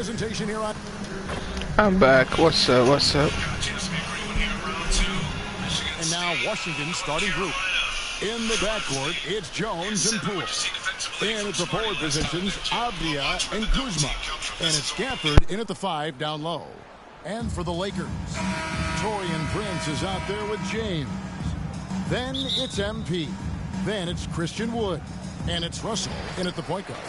presentation here on. I'm back. What's up? What's up? And now Washington's starting group. In the backcourt, it's Jones and Poole. And at the forward positions, Avdia and Kuzma. And it's Gafford in at the 5 down low. And for the Lakers, Taurean Prince is out there with James. Then it's MP. Then it's Christian Wood. And it's Russell in at the point guard.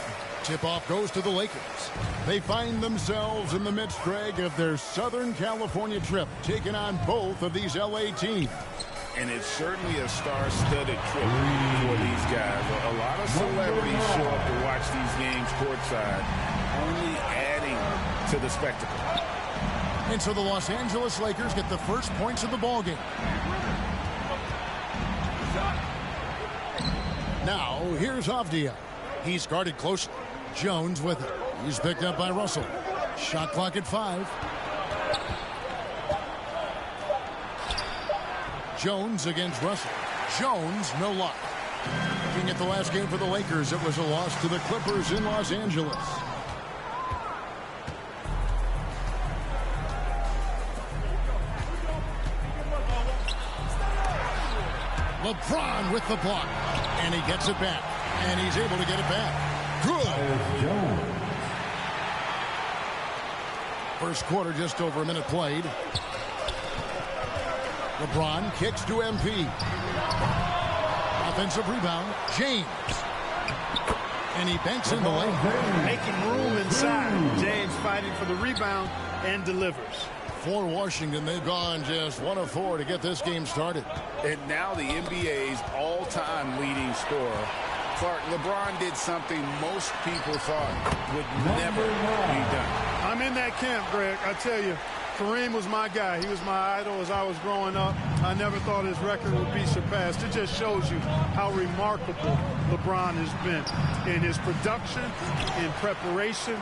Tip-off goes to the Lakers. They find themselves in the midst, Greg, of their Southern California trip, taking on both of these LA teams. And it's certainly a star-studded trip for these guys. A lot of celebrities show up to watch these games courtside, only adding to the spectacle. And so the Los Angeles Lakers get the first points of the ballgame. Now, here's Avdia. He's guarded closely. Jones with it. He's picked up by Russell. Shot clock at 5. Jones against Russell. Jones, no luck. Looking at the last game for the Lakers, it was a loss to the Clippers in Los Angeles. LeBron with the block. And he gets it back. And he's able to get it back. Good. First quarter, just over a minute played. LeBron kicks to MP. Offensive rebound. James. And he banks in the lane. Making room inside. James fighting for the rebound and delivers. For Washington, they've gone just 1 of 4 to get this game started. And now the NBA's all-time leading scorer. Clark, LeBron did something most people thought would never be done. I'm in that camp, Greg. I tell you, Kareem was my guy. He was my idol as I was growing up. I never thought his record would be surpassed. It just shows you how remarkable LeBron has been in his production, in preparation,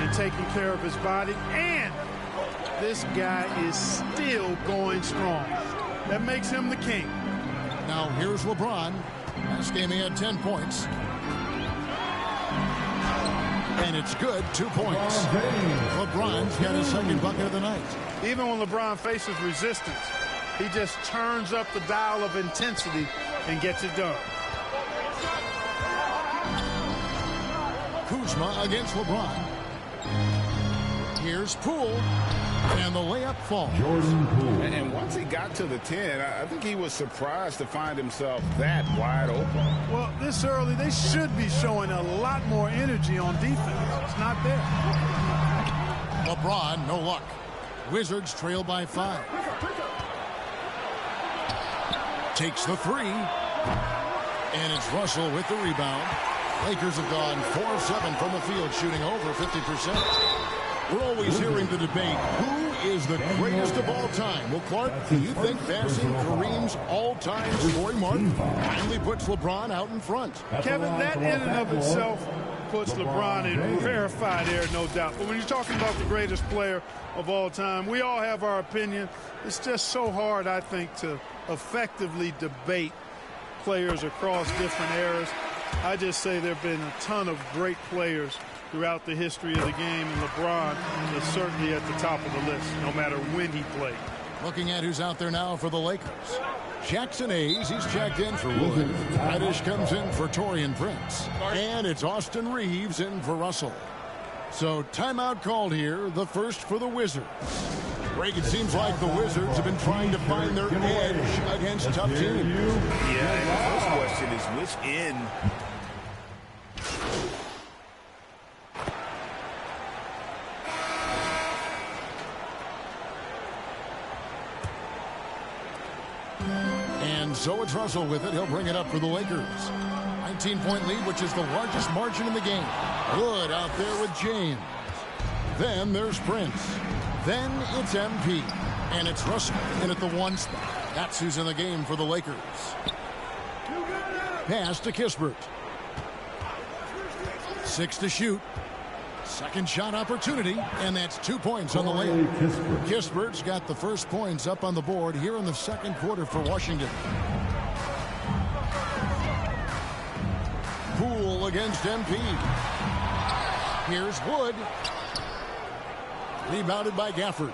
in taking care of his body. And this guy is still going strong. That makes him the king. Now here's LeBron. Last game he had 10 points. And it's good, 2 points. LeBron's got his second bucket of the night. Even when LeBron faces resistance, he just turns up the dial of intensity and gets it done. Kuzma against LeBron. Here's Poole. And the layup falls. And once he got to the 10, I think he was surprised to find himself that wide open. Well, this early, they should be showing a lot more energy on defense. It's not there. LeBron, no luck. Wizards trail by 5. Takes the 3. And it's Russell with the rebound. Lakers have gone 4 of 7 from the field, shooting over 50%. We're always hearing the debate, who is the greatest of all time? Well, Clark, do you think passing Kareem's all-time scoring mark finally puts LeBron out in front? Kevin, that in and of itself puts LeBron in rarefied air, no doubt. But when you're talking about the greatest player of all time, we all have our opinion. It's just so hard, I think, to effectively debate players across different eras. I just say there have been a ton of great players throughout the history of the game, and LeBron is certainly at the top of the list, no matter when he played. Looking at who's out there now for the Lakers. Jackson Hayes, he's checked in for Wood. Reddish comes in for Taurean Prince. And it's Austin Reeves in for Russell. So timeout called here, the first for the Wizards. Greg, it seems like the Wizards have been trying to find their edge against tough teams. Yeah, and the first question is which end. And so it's Russell with it. He'll bring it up for the Lakers. 19-point lead, which is the largest margin in the game. Wood out there with James. Then there's Prince. Then it's MP. And it's Russell in at the 1 spot. That's who's in the game for the Lakers. Pass to Kispert. 6 to shoot. Second shot opportunity, and that's 2 points on the layup. Kispert's got the first points up on the board here in the second quarter for Washington. Poole against MP. Here's Wood. Rebounded by Gafford.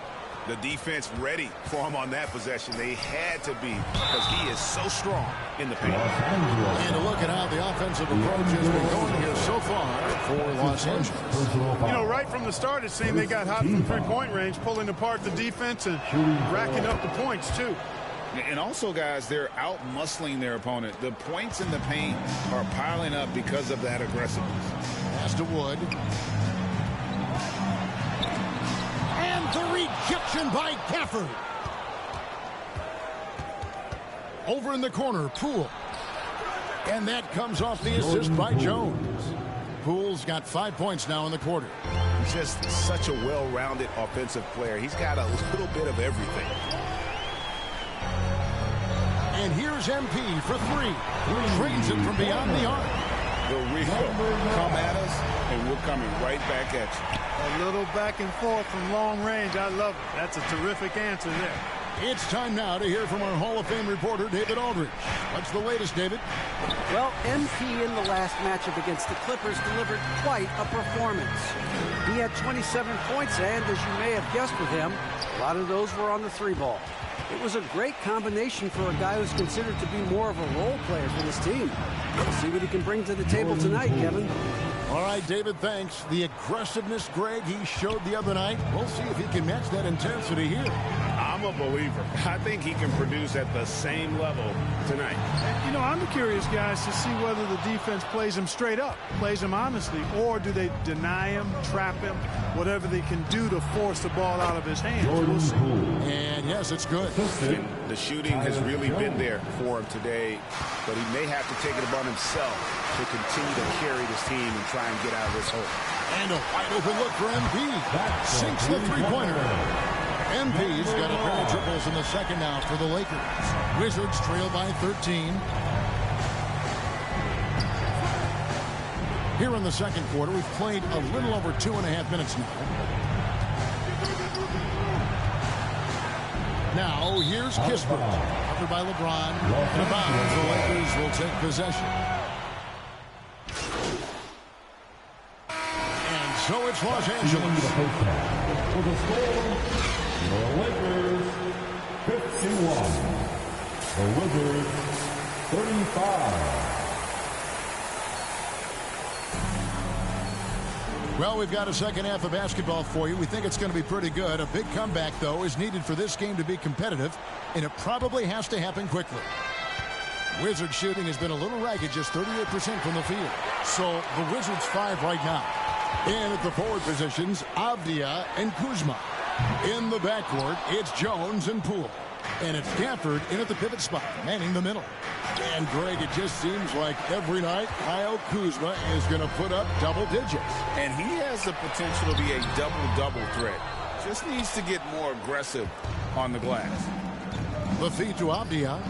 The defense ready for him on that possession. They had to be because he is so strong in the paint. And a look at how the offensive approach has been going here so far for Los Angeles. You know, right from the start, it seemed they got hot from three-point range, pulling apart the defense and racking up the points, too. And also, guys, they're out-muscling their opponent. The points in the paint are piling up because of that aggressiveness. Pass to Wood. And the rejection by Gafford. Over in the corner, Poole. And that comes off the assist by Jones. Poole's got 5 points now in the quarter. He's just such a well-rounded offensive player. He's got a little bit of everything. And here's MP for three. Trains it from beyond the arc. Here we go. Come at us, and we're coming right back at you. A little back and forth from long range. I love it. That's a terrific answer there. It's time now to hear from our Hall of Fame reporter, David Aldridge. What's the latest, David? Well, MP in the last matchup against the Clippers delivered quite a performance. He had 27 points, and as you may have guessed with him, a lot of those were on the three ball. It was a great combination for a guy who's considered to be more of a role player for this team. Let's see what he can bring to the table tonight, Kevin. All right, David, thanks. The aggressiveness, Greg, he showed the other night. We'll see if he can match that intensity here. I'm a believer. I think he can produce at the same level tonight. You know, I'm curious, guys, to see whether the defense plays him straight up, plays him honestly, or do they deny him, trap him, whatever they can do to force the ball out of his hands. We'll see. And yes, it's good. And the shooting has really been there for him today, but he may have to take it upon himself to continue to carry this team and try and get out of this hole. And a wide open look for MP. Sinks the three-pointer. MP's got a pair of triples in the second now for the Lakers. Wizards trail by 13. Here in the second quarter, we've played a little over 2.5 minutes now. Now, here's Kispert. Covered by LeBron. And about the Lakers will take possession. And so it's Los Angeles. For the score, the Lakers 51. The Wizards 35. Well, we've got a second half of basketball for you. We think it's going to be pretty good. A big comeback, though, is needed for this game to be competitive, and it probably has to happen quickly. Wizards shooting has been a little ragged, just 38% from the field. So the Wizards 5 right now. And at the forward positions, Avdia and Kuzma. In the backcourt, it's Jones and Poole. And it's Gafford in at the pivot spot, manning the middle. And, Greg, it just seems like every night Kyle Kuzma is going to put up double digits. And he has the potential to be a double-double threat. Just needs to get more aggressive on the glass. The feed to Avdia.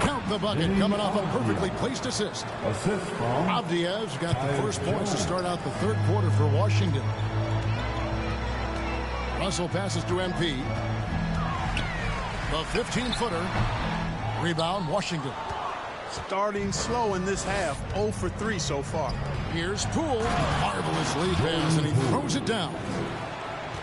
Count the bucket coming off a perfectly placed assist. Avdia's got the first points to start out the third quarter for Washington. Russell passes to MP. The 15-footer. Rebound, Washington. Starting slow in this half, 0 for 3 so far. Here's Poole. Marvelous lead pass, and he throws it down.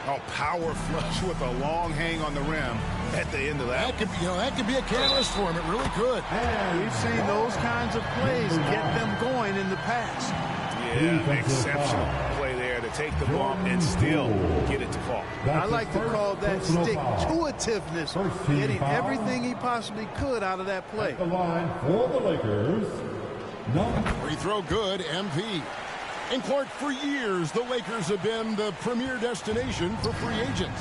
Oh, power flush with a long hang on the rim at the end of that. That could be a catalyst for him. It really could. We've seen those kinds of plays get them going in the past. Yeah, exceptional play there to take the bump and still get it to fall. I like to call that stick-to-itiveness, getting everything he possibly could out of that play. The line for the Lakers. Free throw good, MP. And Clark, for years, the Lakers have been the premier destination for free agents.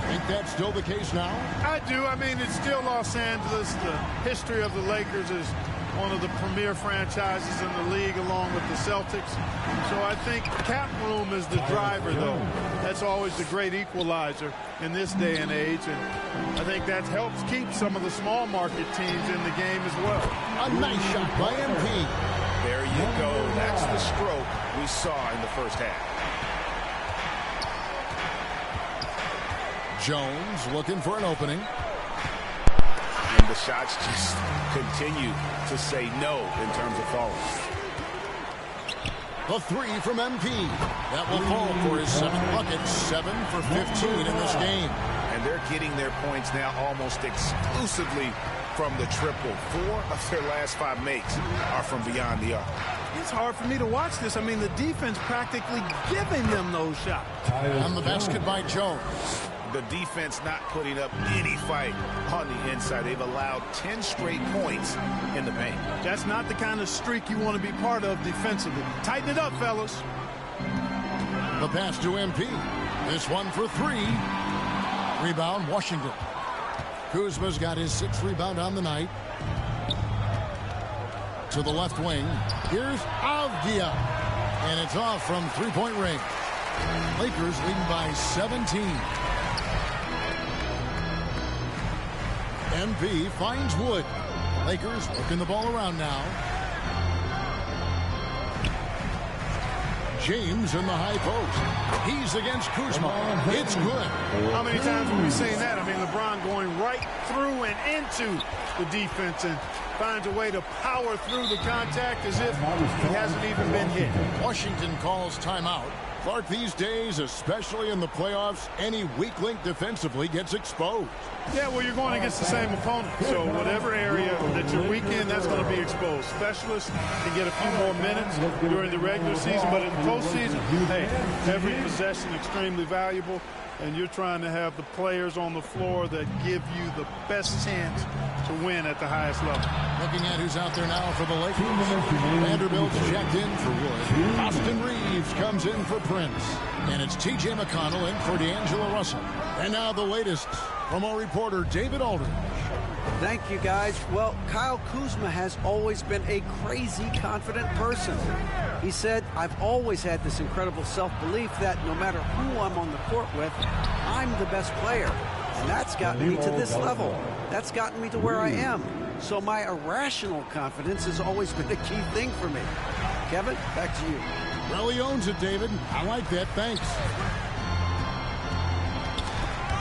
Think that's still the case now? I do. I mean, it's still Los Angeles. The history of the Lakers is one of the premier franchises in the league along with the Celtics. So I think cap room is the driver, though. That's always the great equalizer in this day and age. And I think that helps keep some of the small market teams in the game as well. A nice shot by MP. There you go. That's the stroke we saw in the first half. Jones looking for an opening. And the shots just continue to say no in terms of falling. A three from MP. That will fall for his 7th bucket, 7 for 15 in this game. And they're getting their points now almost exclusively from the triple. 4 of their last 5 makes are from beyond the arc. It's hard for me to watch this. I mean, the defense practically giving them those shots. On the basket by Jones. The defense not putting up any fight on the inside. They've allowed 10 straight points in the paint. That's not the kind of streak you want to be part of defensively. Tighten it up, fellas. The pass to MP. This one for 3. Rebound, Washington. Kuzma's got his 6th rebound on the night. To the left wing. Here's Avdia. And it's off from three-point range. Lakers leading by 17. MP finds Wood. Lakers working the ball around now. James in the high post. He's against Kuzma. It's good. How many times have we seen that? I mean, LeBron going right through and into the defense and finds a way to power through the contact as if he hasn't even been hit. Washington calls timeout. Clark, these days, especially in the playoffs, any weak link defensively gets exposed. Yeah, well, you're going against the same opponent. So whatever area that you're weak in, that's going to be exposed. Specialists can get a few more minutes during the regular season, but in the postseason, hey, every possession extremely valuable, and you're trying to have the players on the floor that give you the best chance to win at the highest level. Looking at who's out there now for the Lakers. Vanderbilt's checked in for Wood. Austin Reeves comes in for Prince. And it's T.J. McConnell in for D'Angelo Russell. And now the latest from our reporter, David Aldridge. Thank you, guys. Well, Kyle Kuzma has always been a crazy confident person. He said, I've always had this incredible self-belief that no matter who I'm on the court with, I'm the best player. And that's gotten me to this level. That's gotten me to where I am. So my irrational confidence has always been a key thing for me. Kevin, back to you. Well, he owns it, David. I like that. Thanks.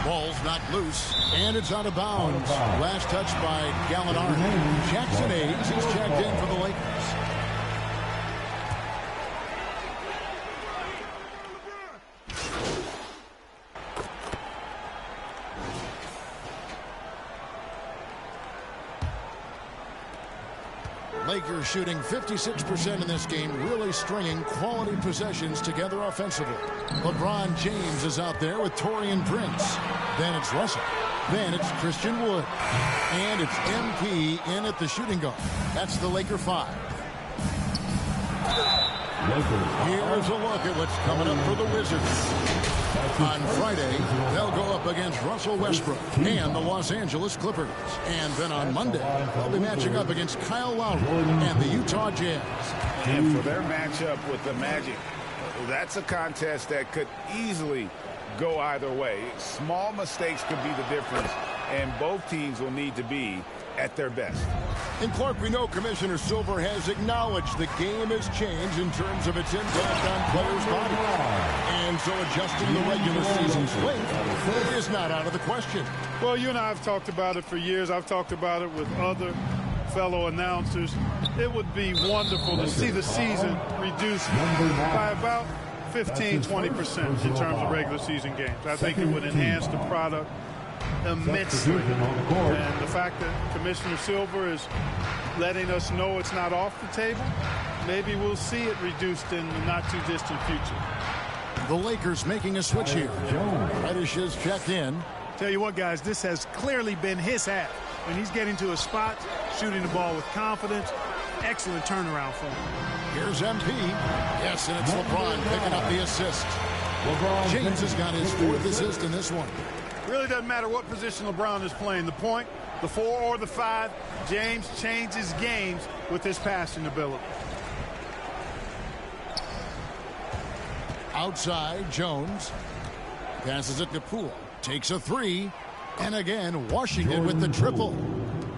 Ball's not loose, and it's out of bounds. Last touch by Gallinari. Jackson Hayes is checked in for the Lakers. Lakers shooting 56% in this game, really stringing quality possessions together offensively. LeBron James is out there with Taurean Prince. Then it's Russell. Then it's Christian Wood. And it's MP in at the shooting guard. That's the Laker 5. Here's a look at what's coming up for the Wizards. On Friday, they'll go up against Russell Westbrook and the Los Angeles Clippers. And then on Monday, they'll be matching up against Kyle Lowry and the Utah Jazz. And for their matchup with the Magic, that's a contest that could easily go either way. Small mistakes could be the difference, and both teams will need to be at their best. And Clark, we know Commissioner Silver has acknowledged the game has changed in terms of its impact on players' bodies. And so adjusting the regular season's length is not out of the question. Well, you and I have talked about it for years. I've talked about it with other fellow announcers. It would be wonderful to see the season reduced by about 15-20% in terms of regular season games. I think it would enhance the product immensely. And the fact that Commissioner Silver is letting us know it's not off the table, maybe we'll see it reduced in the not-too-distant future. The Lakers making a switch here. Reddish is checked in. Tell you what, guys, this has clearly been his half. When he's getting to a spot, shooting the ball with confidence, excellent turnaround for him. Here's MP. Yes, and it's LeBron picking up the assist. James has got his 4th assist in this one. Really doesn't matter what position LeBron is playing, the point, the 4 or the 5, James changes games with his passing ability. Outside, Jones passes it to Poole. Takes a 3. And again, Washington with the triple.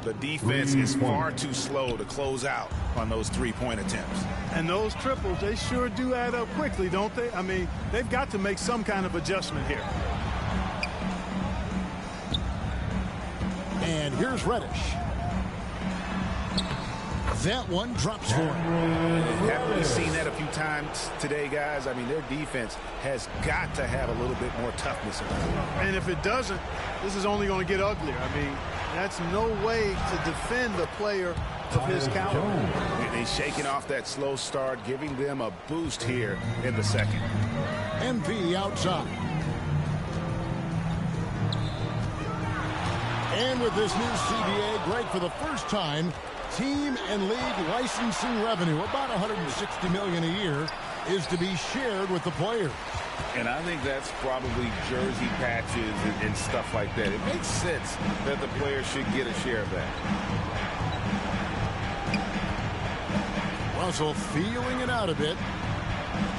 The defense is far too slow to close out on those three-point attempts. And those triples, they sure do add up quickly, don't they? I mean, they've got to make some kind of adjustment here. And here's Reddish. That one drops for him. Haven't we seen that a few times today, guys? I mean, their defense has got to have a little bit more toughness around it. And if it doesn't, this is only going to get uglier. I mean, that's no way to defend a player of his caliber. And he's shaking off that slow start, giving them a boost here in the second. MP outside. And with this new CBA, Greg, for the first time, team and league licensing revenue, about $160 million a year, is to be shared with the players. And I think that's probably jersey patches and stuff like that. It makes sense that the players should get a share of that. Russell feeling it out a bit.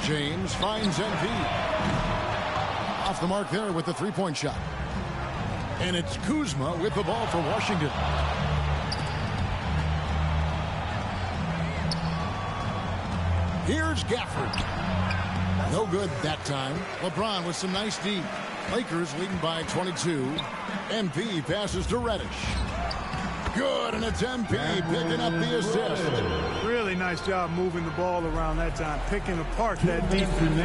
James finds MP. Off the mark there with the three-point shot. And it's Kuzma with the ball for Washington. Here's Gafford. No good that time. LeBron with some nice D. Lakers leading by 22. MP passes to Reddish. Good, and it's MP picking up the assist. Really nice job moving the ball around that time, picking apart that defense.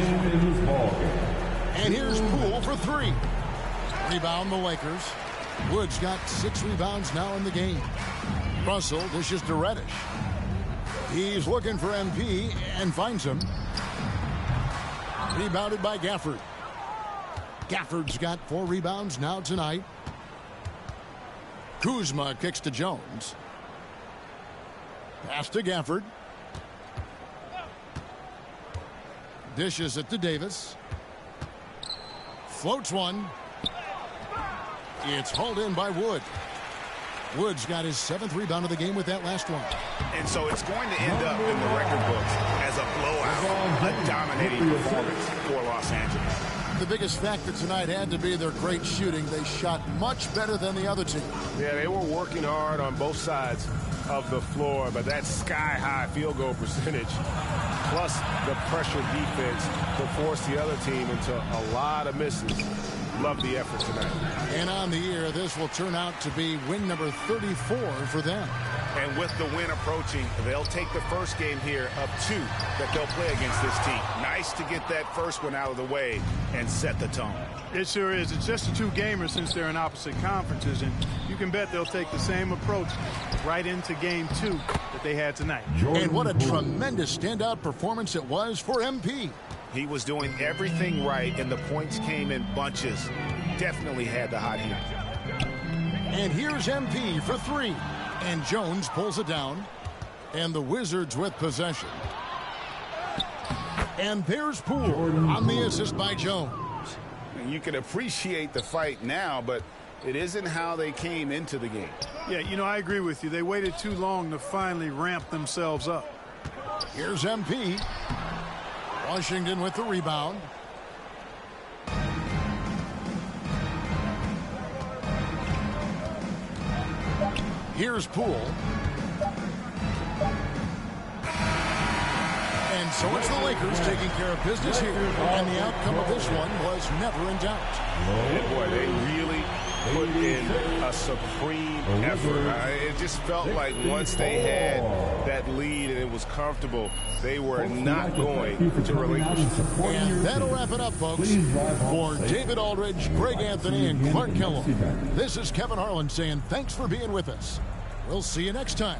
And here's Poole for three. Rebound the Lakers. Wood's got 6 rebounds now in the game. Russell dishes to Reddish. He's looking for MP and finds him. Rebounded by Gafford. Gafford's got 4 rebounds now tonight. Kuzma kicks to Jones. Pass to Gafford. Dishes it to Davis. Floats one. It's hauled in by Wood. Wood's got his 7th rebound of the game with that last one. And so it's going to end up in the record books as a blowout, a dominating performance for Los Angeles. The biggest factor tonight had to be their great shooting. They shot much better than the other team. Yeah, they were working hard on both sides of the floor, but that sky-high field goal percentage plus the pressure defense to force the other team into a lot of misses. Love the effort tonight. And on the year, this will turn out to be win number 34 for them. And with the win approaching, they'll take the first game here of 2 that they'll play against this team. Nice to get that first one out of the way and set the tone. It sure is. It's just a 2-gamer since they're in opposite conferences, and you can bet they'll take the same approach right into game 2 that they had tonight. And what a tremendous standout performance it was for MP. He was doing everything right, and the points came in bunches. Definitely had the hot heat. And here's MP for 3. And Jones pulls it down. And the Wizards with possession. And there's Poole on the assist by Jones. And you can appreciate the fight now, but it isn't how they came into the game. Yeah, you know, I agree with you. They waited too long to finally ramp themselves up. Here's MP. Washington with the rebound. Here's Poole. And so it's the Lakers taking care of business here. And the outcome of this one was never in doubt. And boy, they really put in a supreme effort. It just felt like once they had that lead and it was comfortable, they were not going to relinquish. And that'll wrap it up, folks. For David Aldridge, Greg Anthony, and Clark Kellogg, this is Kevin Harlan saying thanks for being with us. We'll see you next time.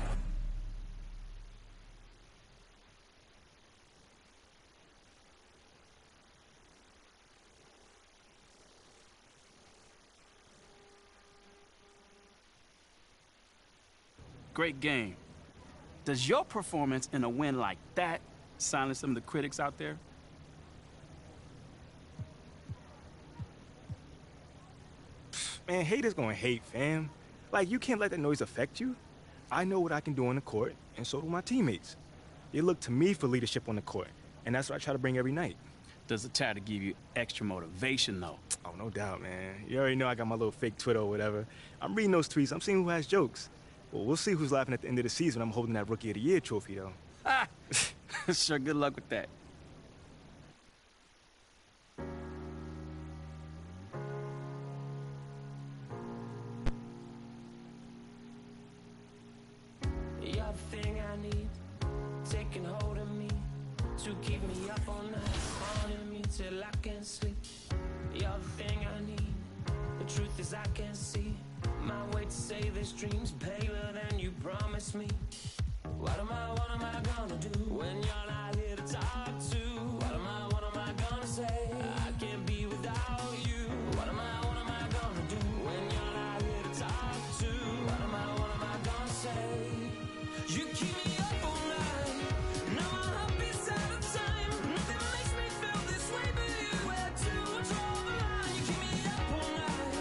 Great game. Does your performance in a win like that silence some of the critics out there? Man, haters gonna hate, fam. Like, you can't let that noise affect you. I know what I can do on the court, and so do my teammates. They look to me for leadership on the court, and that's what I try to bring every night. Does it try to give you extra motivation, though? Oh, no doubt, man. You already know I got my little fake Twitter or whatever. I'm reading those tweets. I'm seeing who has jokes. Well, we'll see who's laughing at the end of the season. I'm holding that Rookie of the Year trophy, though. Ah, sure, good luck with that. You're the thing I need, taking hold of me to keep me up all night, haunting me till I can't sleep. You're the thing I need. The truth is I can't see my way to say this dream's paler than you promised me. What am I gonna do when you're not here to talk to? What am I gonna say? I can't be without you. What am I gonna do when you're not here to talk to? What am I gonna say? You keep me up all night. Now my heart beats out of time. Nothing makes me feel this way but you. Where to draw the line? You keep me up all night.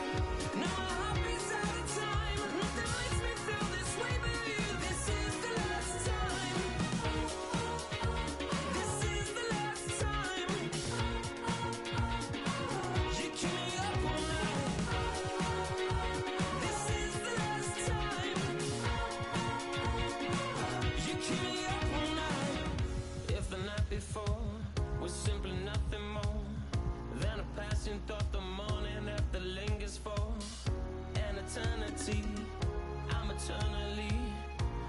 Now my heart beats out of time. Nothing makes me feel this way but you. This is the last time. This is the last time. You keep me up all night. This is the last time. You keep me up all night. If the night before was simply nothing more than a passing thought, the morning after lingers for an eternity. I'm eternally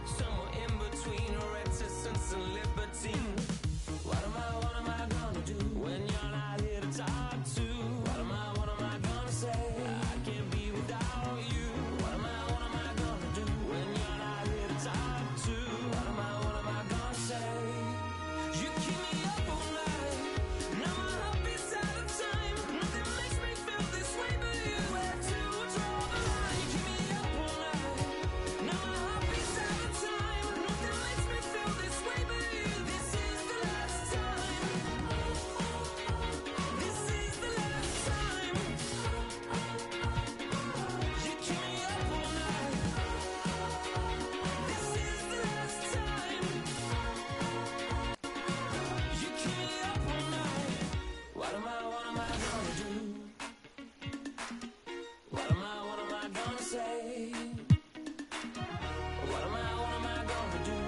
somewhere in between reticence and liberty. What am I gonna do when you're not here to talk to? What am I gonna say? I can't be without you. What am I gonna do when you're not here to talk to? What am I gonna say? You keep me up all night. Now my heart beats out of time. Nothing makes me feel this way but you. Where to draw the line? You keep me up all night. Now my heart beats out of time. Nothing makes me feel this way but you. This is the last time. This is the last time. You keep me up all night. This is the last time. You keep me up all night. What am I gonna do? What am I gonna say? What am I gonna do?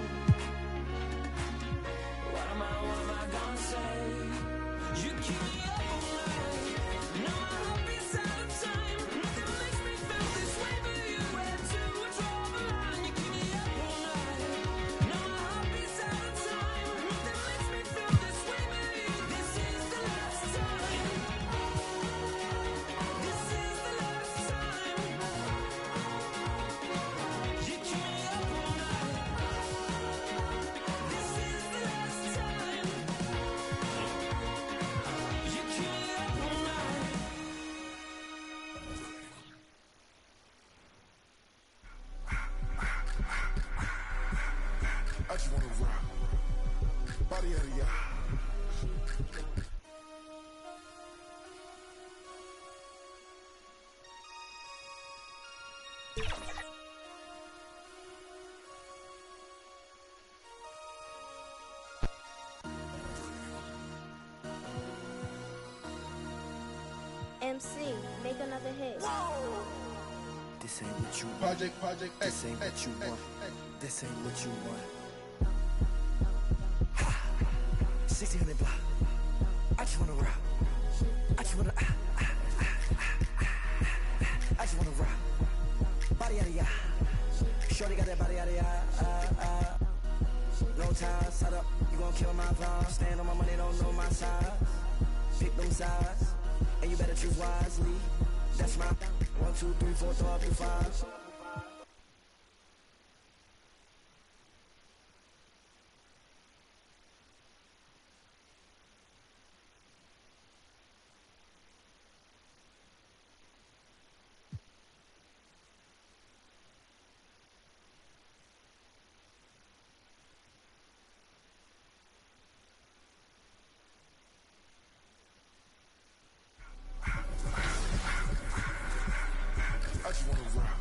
What am I gonna say? You keep me up all night. Now my heart beats out of time. Nothing makes me feel this way but you. Where to draw the line? You keep me up all night. Now my heart beats out of time. Nothing makes me feel this way but you. This is the last time. This is the last time. You keep me up all night. This is the last time. You keep me up all night. I just wanna rock. Body out of ya. MC, make another hit. This ain't what you want. Project This ain't what you want. This ain't what you want. 1600 block. I just wanna rock. I just wanna I just wanna rock. Body out of ya. Shorty got that body out of ya. No time, set up. You gon' kill my vibe. Stand on my money, don't know my size. Pick them sides, and you better choose wisely. That's my 1, 2, 3, 4, throw up your 5. I just wanna rock.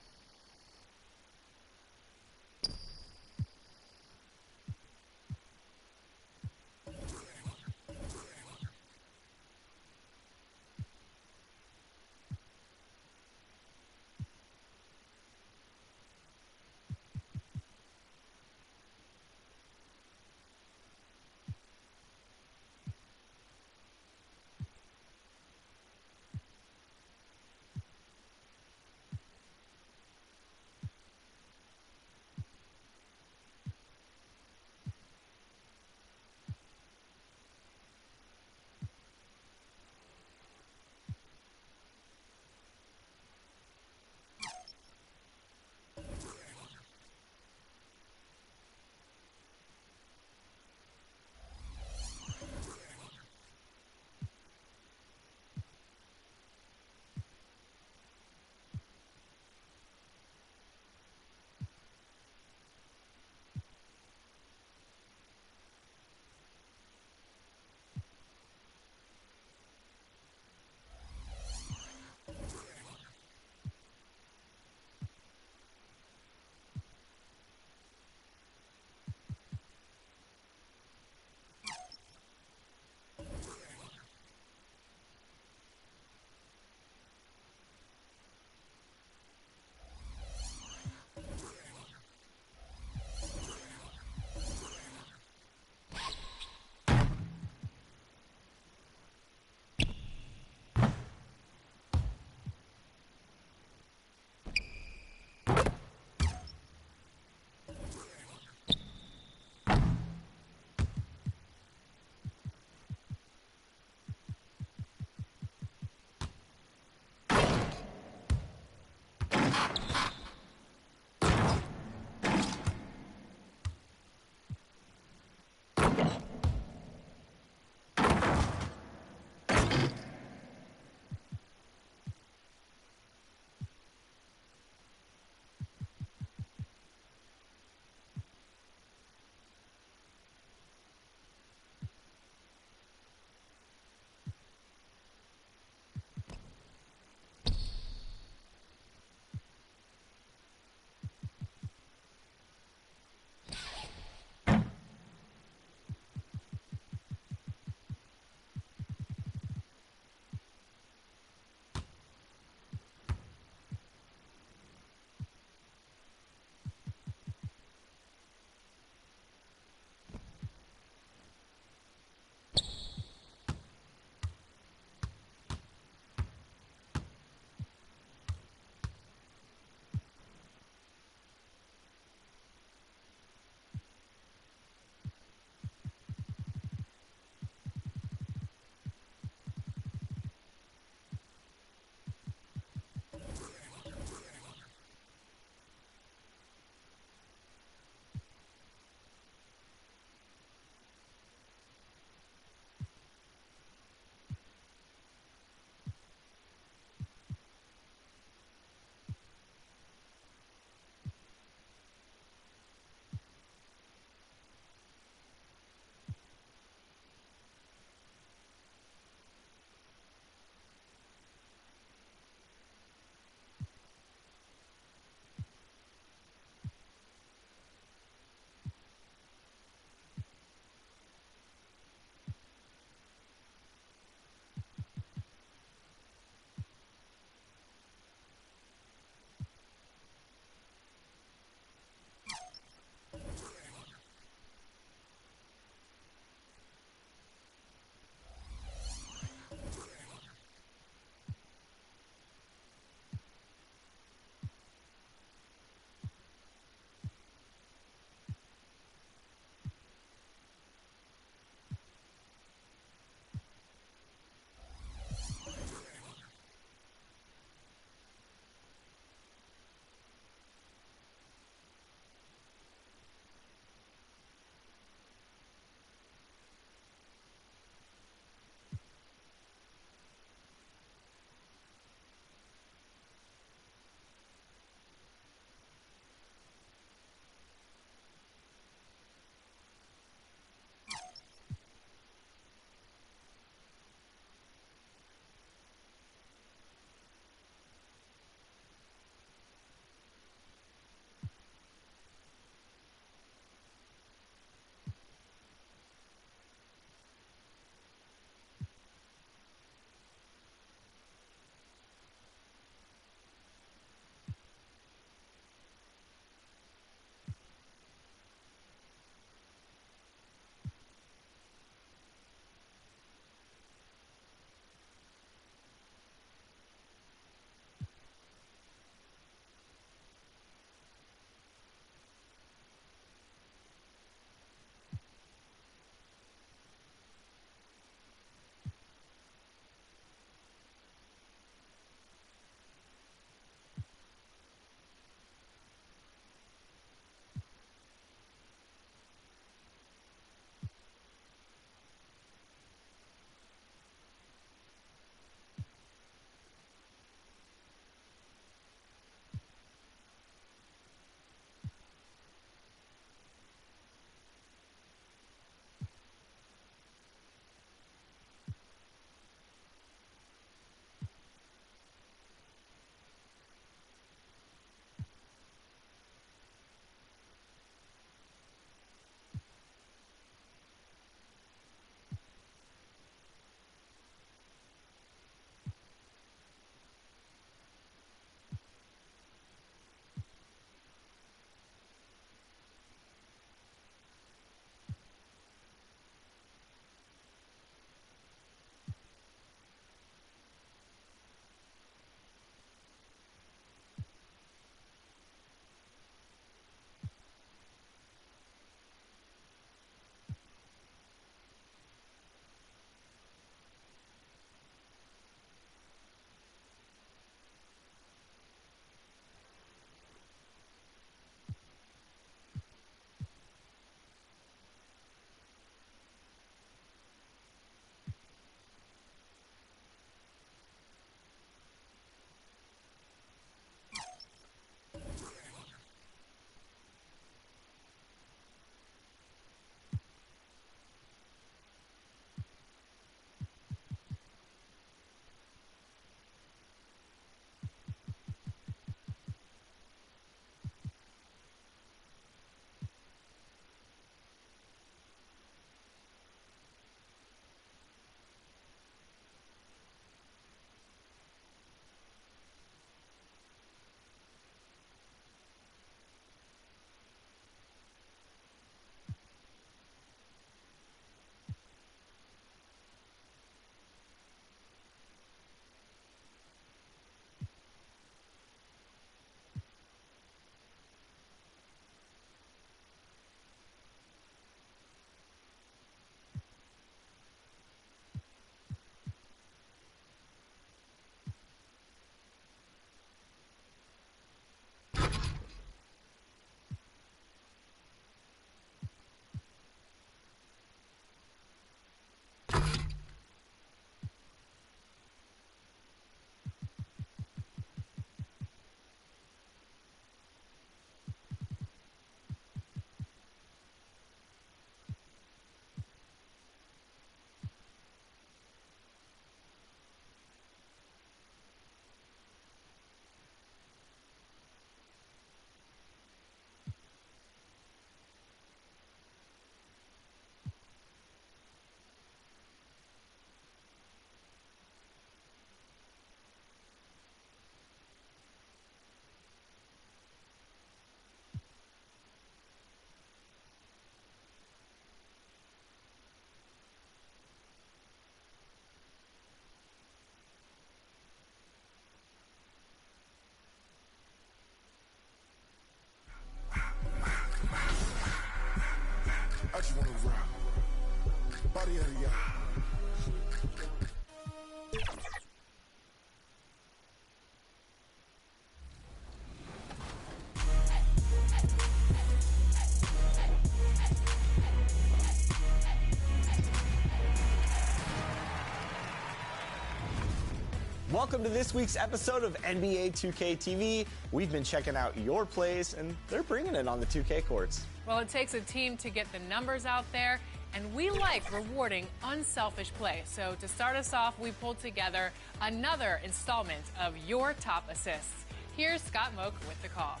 welcome to this week's episode of NBA 2K TV. We've been checking out your plays, and they're bringing it on the 2K courts. Well, it takes a team to get the numbers out there, and we like rewarding unselfish play. So to start us off, we pulled together another installment of your top assists. Here's Scott Moak with the call.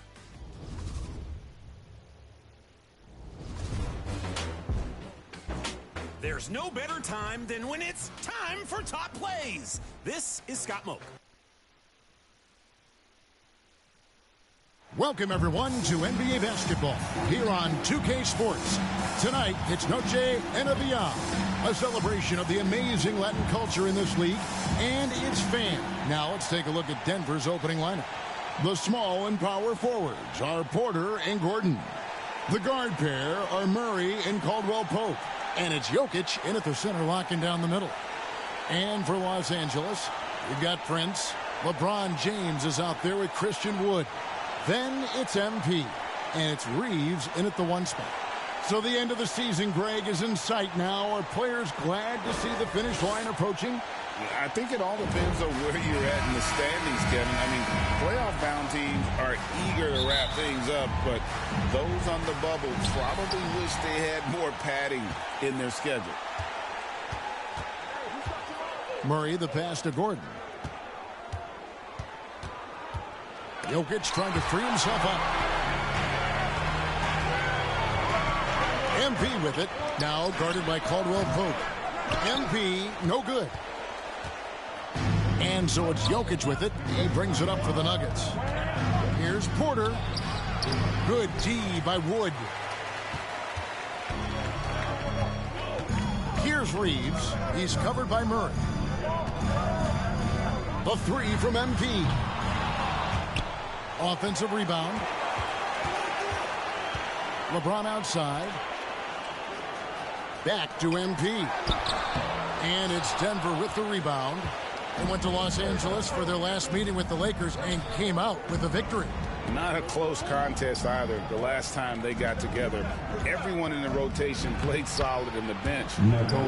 There's no better time than when it's time for top plays. This is Scott Moak. Welcome, everyone, to NBA basketball here on 2K Sports. Tonight, it's Noche and a Beyond, a celebration of the amazing Latin culture in this league and its fans. Now, let's take a look at Denver's opening lineup. The small and power forwards are Porter and Gordon. The guard pair are Murray and Caldwell Pope. And it's Jokic in at the center, locking down the middle. And for Los Angeles, we've got Prince. LeBron James is out there with Christian Wood. Then it's MP, and it's Reeves in at the 1 spot. So the end of the season, Greg, is in sight now. Are players glad to see the finish line approaching? I think it all depends on where you're at in the standings, Kevin. I mean, playoff-bound teams are eager to wrap things up, but those on the bubble probably wish they had more padding in their schedule. Murray, the pass to Gordon. Jokic trying to free himself up. MP with it. Now guarded by Caldwell Pope. MP, no good. And so it's Jokic with it. He brings it up for the Nuggets. Here's Porter. Good D by Wood. Here's Reeves. He's covered by Murray. The 3 from MP. Offensive rebound. LeBron outside. Back to MP. And it's Denver with the rebound. They went to Los Angeles for their last meeting with the Lakers and came out with a victory. Not a close contest either. The last time they got together, everyone in the rotation played solid, and the bench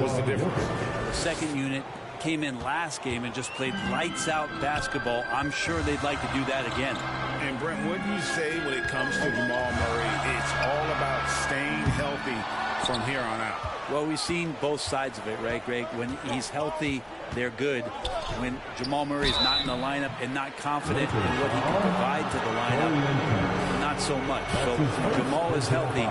was the difference. The second unit came in last game and just played lights out basketball. I'm sure they'd like to do that again. And Brent, what do you say when it comes to Jamal Murray? It's all about staying healthy from here on out. Well, we've seen both sides of it, right, Greg? When he's healthy, they're good. When Jamal Murray is not in the lineup and not confident in what he can provide to the lineup, not so much. So when Jamal is healthy,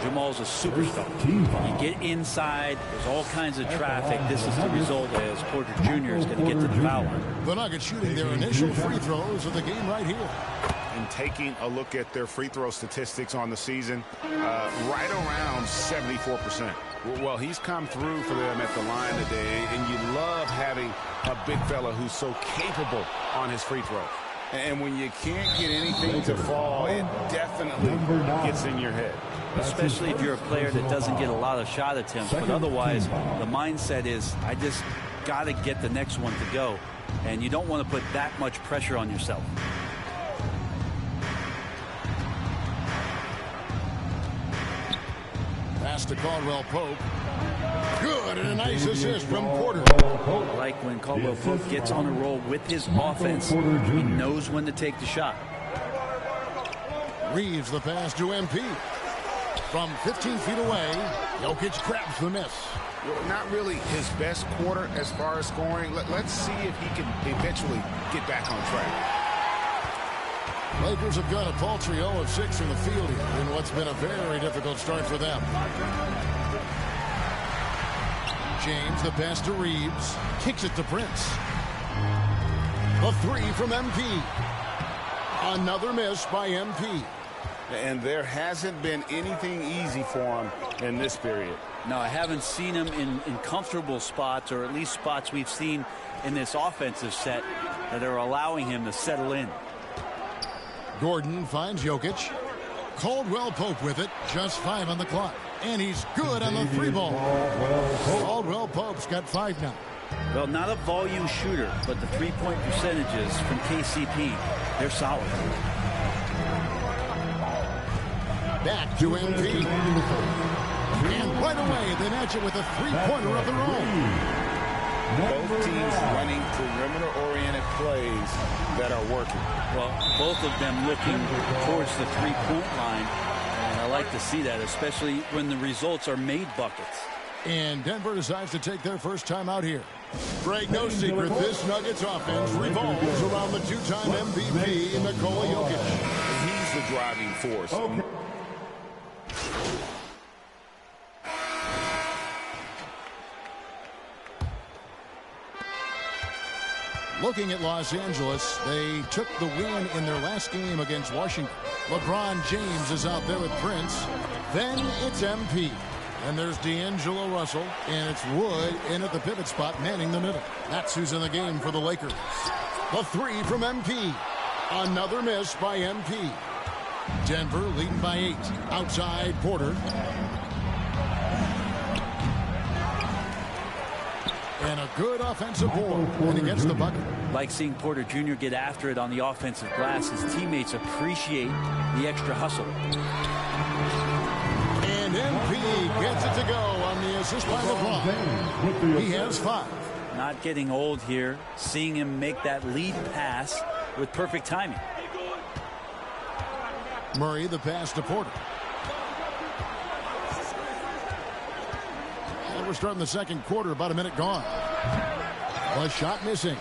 Jamal's a superstar. You get inside, there's all kinds of traffic. This is the result as Porter Jr. is going to get to the foul line. The Nuggets shooting their initial free throws of the game right here. And taking a look at their free throw statistics on the season, right around 74%. Well, he's come through for them at the line today, and you love having a big fella who's so capable on his free throw. And when you can't get anything to fall, it definitely gets in your head. Especially if you're a player that doesn't get a lot of shot attempts, but otherwise the mindset is, I just got to get the next one to go, and you don't want to put that much pressure on yourself. Pass to Caldwell Pope. Good, and a nice assist from Porter. Like when Caldwell Pope gets on a roll with his offense, he knows when to take the shot. Reeves the pass to MP. From 15 feet away, Jokic grabs the miss. Well, not really his best quarter as far as scoring. Let's see if he can eventually get back on track. Lakers have got a paltry 0 of 6 from the field here in what's been a very difficult start for them. James, the pass to Reeves, kicks it to Prince. The 3 from MP. Another miss by MP. And there hasn't been anything easy for him in this period. No, I haven't seen him in comfortable spots, or at least spots we've seen in this offensive set that are allowing him to settle in. Gordon finds Jokic. Caldwell Pope with it. Just 5 on the clock. And he's good on the 3 ball. Caldwell Pope's got 5 now. Well, not a volume shooter, but the 3-point percentages from KCP, they're solid. Back to MP. And right away, they match it with a 3-pointer of their own. Both teams running perimeter-oriented plays that are working. Well, both of them looking towards the three-point line. And I like to see that, especially when the results are made buckets. And Denver decides to take their first time out here. Greg, no secret, this Nuggets offense revolves around the two-time MVP, Nikola Jokic. He's the driving force. Okay. Looking at Los Angeles, they took the win in their last game against Washington. LeBron James is out there with Prince. Then it's MP. And there's D'Angelo Russell, and it's Wood in at the pivot spot, manning the middle. That's who's in the game for the Lakers. The three from MP. Another miss by MP. Denver leading by 8. Outside, Porter. And a good offensive board, and he gets the bucket. Like seeing Porter Jr. get after it on the offensive glass. His teammates appreciate the extra hustle. And MP gets it to go on the assist by LeBron. He has 5. Not getting old here. Seeing him make that lead pass with perfect timing. Murray the pass to Porter. And we're starting the second quarter, about a minute gone. A shot missing.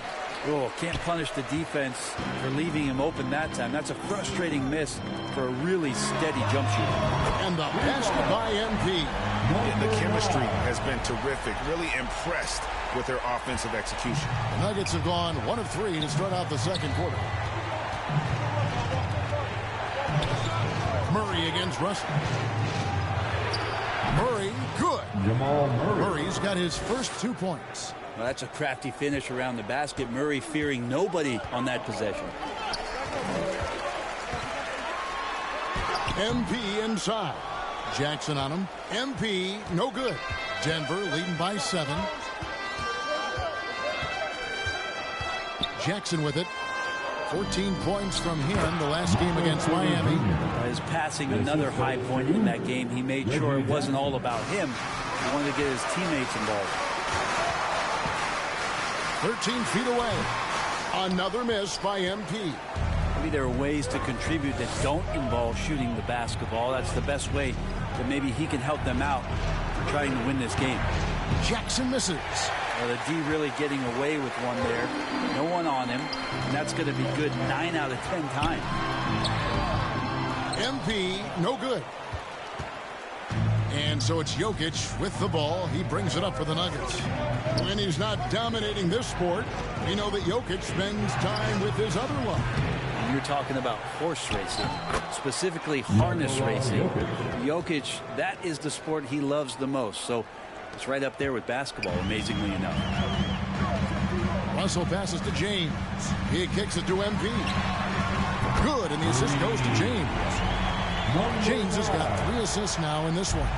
Oh, can't punish the defense for leaving him open that time. That's a frustrating miss for a really steady jump shooter. And the basket by MP. And the chemistry has been terrific. Really impressed with their offensive execution. The Nuggets have gone 1 of 3 to start out the second quarter. Murray against Russell. Murray, good. Jamal Murray. Murray's got his first 2 points. Well, that's a crafty finish around the basket. Murray fearing nobody on that possession. MP inside. Jackson on him. MP, no good. Denver leading by 7. Jackson with it. 14 points from him the last game against Miami. His passing, another high point in that game. He made sure it wasn't all about him. He wanted to get his teammates involved. 13 feet away. Another miss by MP. Maybe there are ways to contribute that don't involve shooting the basketball. That's the best way that maybe he can help them out trying to win this game. Jackson misses. Well, the D really getting away with one there. No one on him. And that's going to be good 9 out of 10 times. MP, no good. And so it's Jokic with the ball. He brings it up for the Nuggets. When he's not dominating this sport, we know that Jokic spends time with his other love. You're talking about horse racing, specifically harness racing. Jokic, that is the sport he loves the most. So it's right up there with basketball, amazingly enough. Russell passes to James. He kicks it to MP. Good, and the assist goes to James. James has got 3 assists now in this one.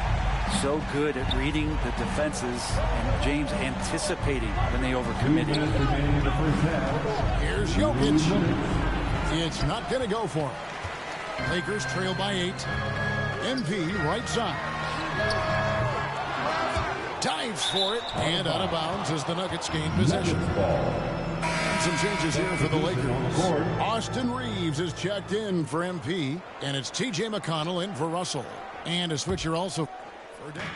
So good at reading the defenses, and James anticipating when they overcommitted. Here's Jokic. It's not going to go for him. Lakers trail by 8. MP right side. Dives for it, and out of bounds as the Nuggets gain possession. Some changes here for the Lakers. Austin Reeves is checked in for MP, and it's T.J. McConnell in for Russell. And a switcher also for Denver.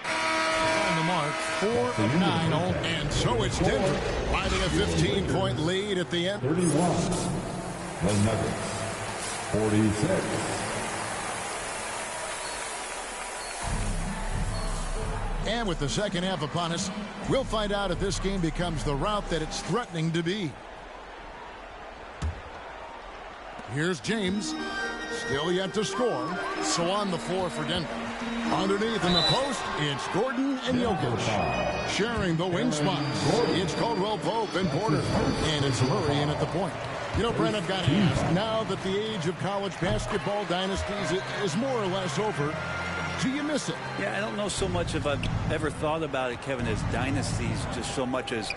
On the mark, 4 of 9, and so it's Denver, finding a 15-point lead at the end. 31. The Nuggets. 46. And with the second half upon us, we'll find out if this game becomes the route that it's threatening to be. Here's James. Still yet to score. So on the floor for Denver. Underneath in the post, it's Gordon and Jokic. Sharing the wing spots. It's Caldwell Pope and Porter. And it's Murray in at the point. You know, Brent, I've got to ask, now that the age of college basketball dynasties is more or less over, do you miss it? Yeah, I don't know so much if I've ever thought about it, Kevin, as dynasties, just so much as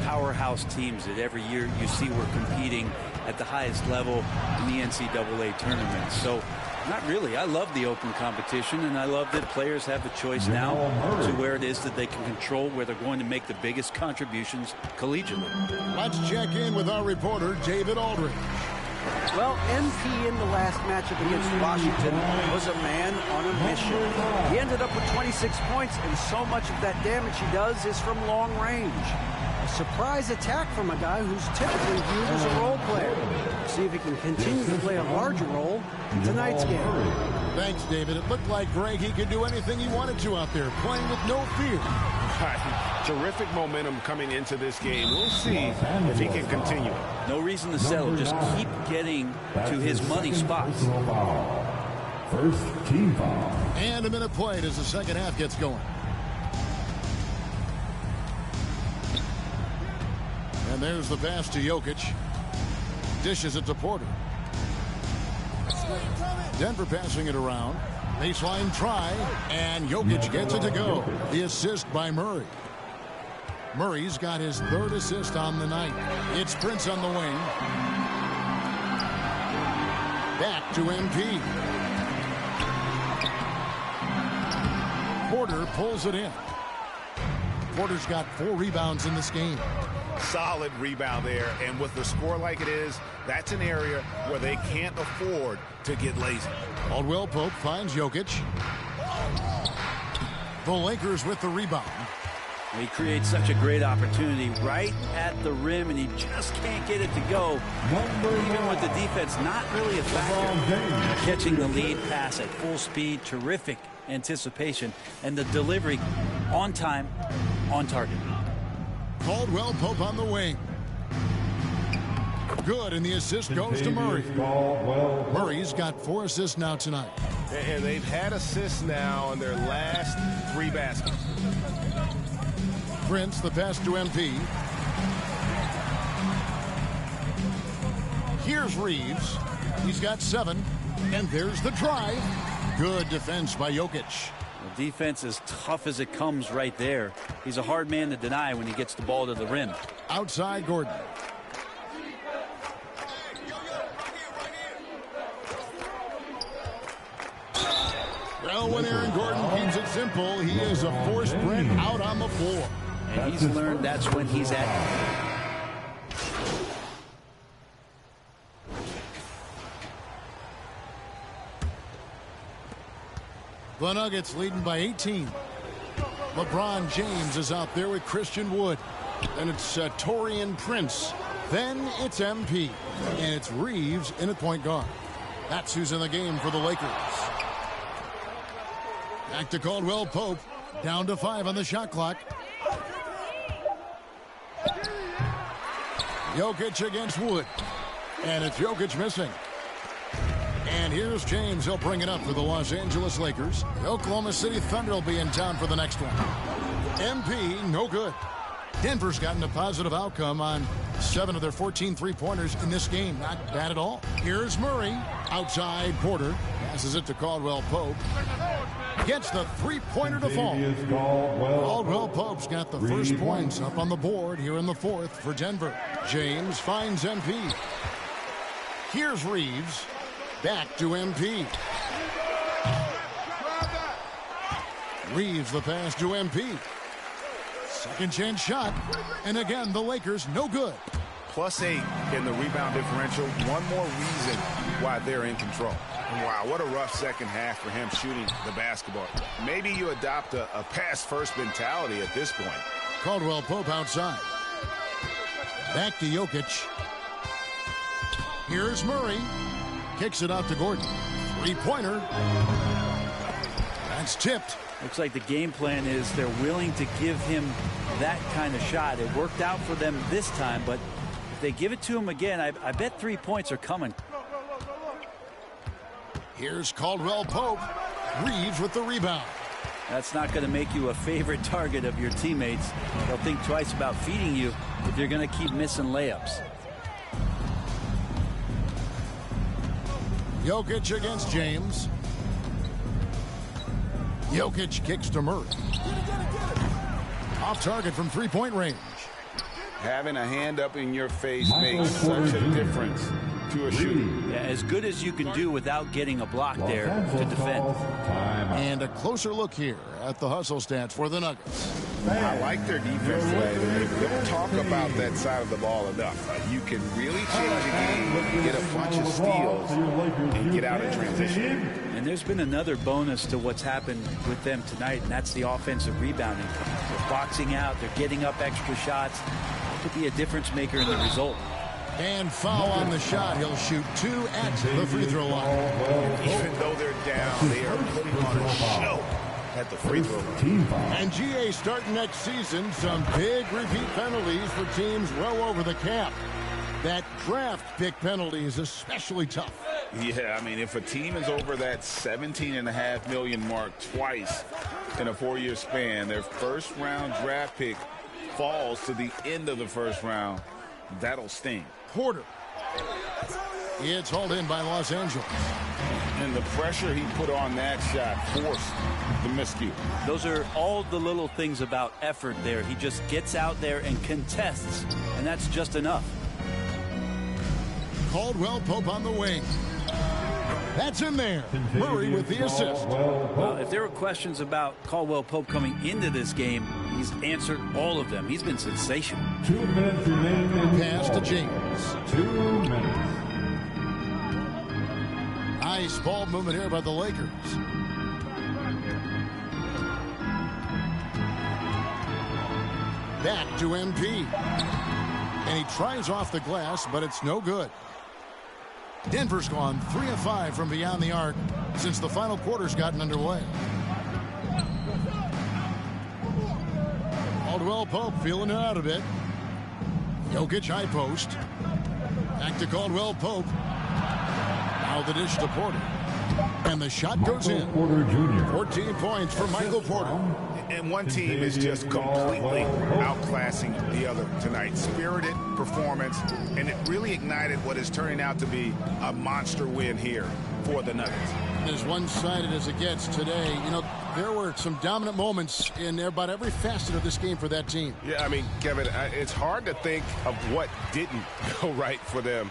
powerhouse teams that every year you see we're competing at the highest level in the NCAA tournament. So Not really. I love the open competition, and I love that players have a choice now to where it is that they can control where they're going to make the biggest contributions collegiately. Let's check in with our reporter, David Aldridge. Well, MP in the last matchup against Washington was a man on a mission. He ended up with 26 points, and so much of that damage he does is from long range. A surprise attack from a guy who's typically viewed as a role player. See if he can continue to play a larger role in tonight's game. Thanks, David. It looked like Greg, he could do anything he wanted to out there, playing with no fear. Right. Terrific momentum coming into this game. We'll see if he can continue. No reason to settle. Just keep getting to his money spots. First team foul. And a minute played as the second half gets going. And there's the pass to Jokic. Dishes it to Porter. Denver passing it around. Baseline try, and Jokic gets it to go. The assist by Murray. Murray's got his third assist on the night. It's Prince on the wing. Back to MP. Porter pulls it in. Porter's got 4 rebounds in this game. Solid rebound there, and with the score like it is, that's an area where they can't afford to get lazy. Caldwell Pope finds Jokic. The Lakers with the rebound. He creates such a great opportunity right at the rim, and he just can't get it to go. Even with the defense not really a factor. Catching the lead pass at full speed, terrific anticipation, and the delivery on time, on target. Caldwell Pope on the wing. Good, and the assist goes to Murray. Murray's got 4 assists now tonight. And they've had assists now on their last 3 baskets. Prince, the pass to MP. Here's Reeves. He's got 7, and there's the drive. Good defense by Jokic. The defense is tough as it comes right there. He's a hard man to deny when he gets the ball to the rim. Outside Gordon. Well, when Aaron Gordon keeps it simple, he is a force print out on the floor. And he's learned that's when he's at. The Nuggets leading by 18. LeBron James is out there with Christian Wood. Then it's Taurean Prince. Then it's MP. And it's Reeves in at point guard. That's who's in the game for the Lakers. Back to Caldwell Pope. Down to 5 on the shot clock. Jokic against Wood. And it's Jokic missing. And here's James. He'll bring it up for the Los Angeles Lakers. The Oklahoma City Thunder will be in town for the next one. MP, no good. Denver's gotten a positive outcome on 7 of their 14 three-pointers in this game. Not bad at all. Here's Murray. Outside Porter. Passes it to Caldwell Pope. Gets the three-pointer to fall. Caldwell Pope's got the first points up on the board here in the 4th for Denver. James finds MP. Here's Reeves. Back to MP. Reeves the pass to MP. Second chance shot. And again, the Lakers no good. +8 in the rebound differential. One more reason why they're in control. Wow, what a rough second half for him shooting the basketball. Maybe you adopt a pass-first mentality at this point. Caldwell Pope outside. Back to Jokic. Here's Murray. Kicks it out to Gordon. Three-pointer. That's tipped. Looks like the game plan is they're willing to give him that kind of shot. It worked out for them this time, but if they give it to him again, I bet 3 points are coming. Here's Caldwell Pope. Reeves with the rebound. That's not going to make you a favorite target of your teammates. They'll think twice about feeding you if you're going to keep missing layups. Jokic against James. Jokic kicks to Murray. Off target from three-point range. Having a hand up in your face makes such a difference to a shooter. Yeah, as good as you can do without getting a block there to defend. And a closer look here at the hustle stats for the Nuggets. I like their defense today. They don't talk about that side of the ball enough. You can really change a game, get a bunch of steals, and get out in transition. And there's been another bonus to what's happened with them tonight, and that's the offensive rebounding. They're boxing out. They're getting up extra shots. It could be a difference maker in the result. And foul on the shot. He'll shoot 2 at the free throw line. Even though they're down, they are putting on a show at the free throw line. And GA starting next season, some big repeat penalties for teams well over the cap. That draft pick penalty is especially tough. Yeah, I mean, if a team is over that $17.5 million mark twice in a 4-year span, their first-round draft pick falls to the end of the first round, that'll sting. Porter. It's hauled in by Los Angeles. And the pressure he put on that shot forced the miscue. Those are all the little things about effort there. He just gets out there and contests, and that's just enough. Caldwell Pope on the wing. That's in there. Murray with the assist. Well, if there were questions about Caldwell Pope coming into this game, he's answered all of them. He's been sensational. 2 minutes remaining. Pass to James. 2 minutes. Nice ball movement here by the Lakers. Back to MP. And he tries off the glass, but it's no good. Denver's gone 3 of 5 from beyond the arc since the final quarter's gotten underway. Caldwell Pope feeling it out a bit. Jokic high post. Back to Caldwell Pope. Now the dish to Porter. And the shot goes in. 14 points for Michael Porter. And one team is just completely outclassing the other tonight. Spirited performance, and it really ignited what is turning out to be a monster win here for the Nuggets. As one-sided as it gets today, you know, there were some dominant moments in about every facet of this game for that team. Yeah, I mean, Kevin, it's hard to think of what didn't go right for them.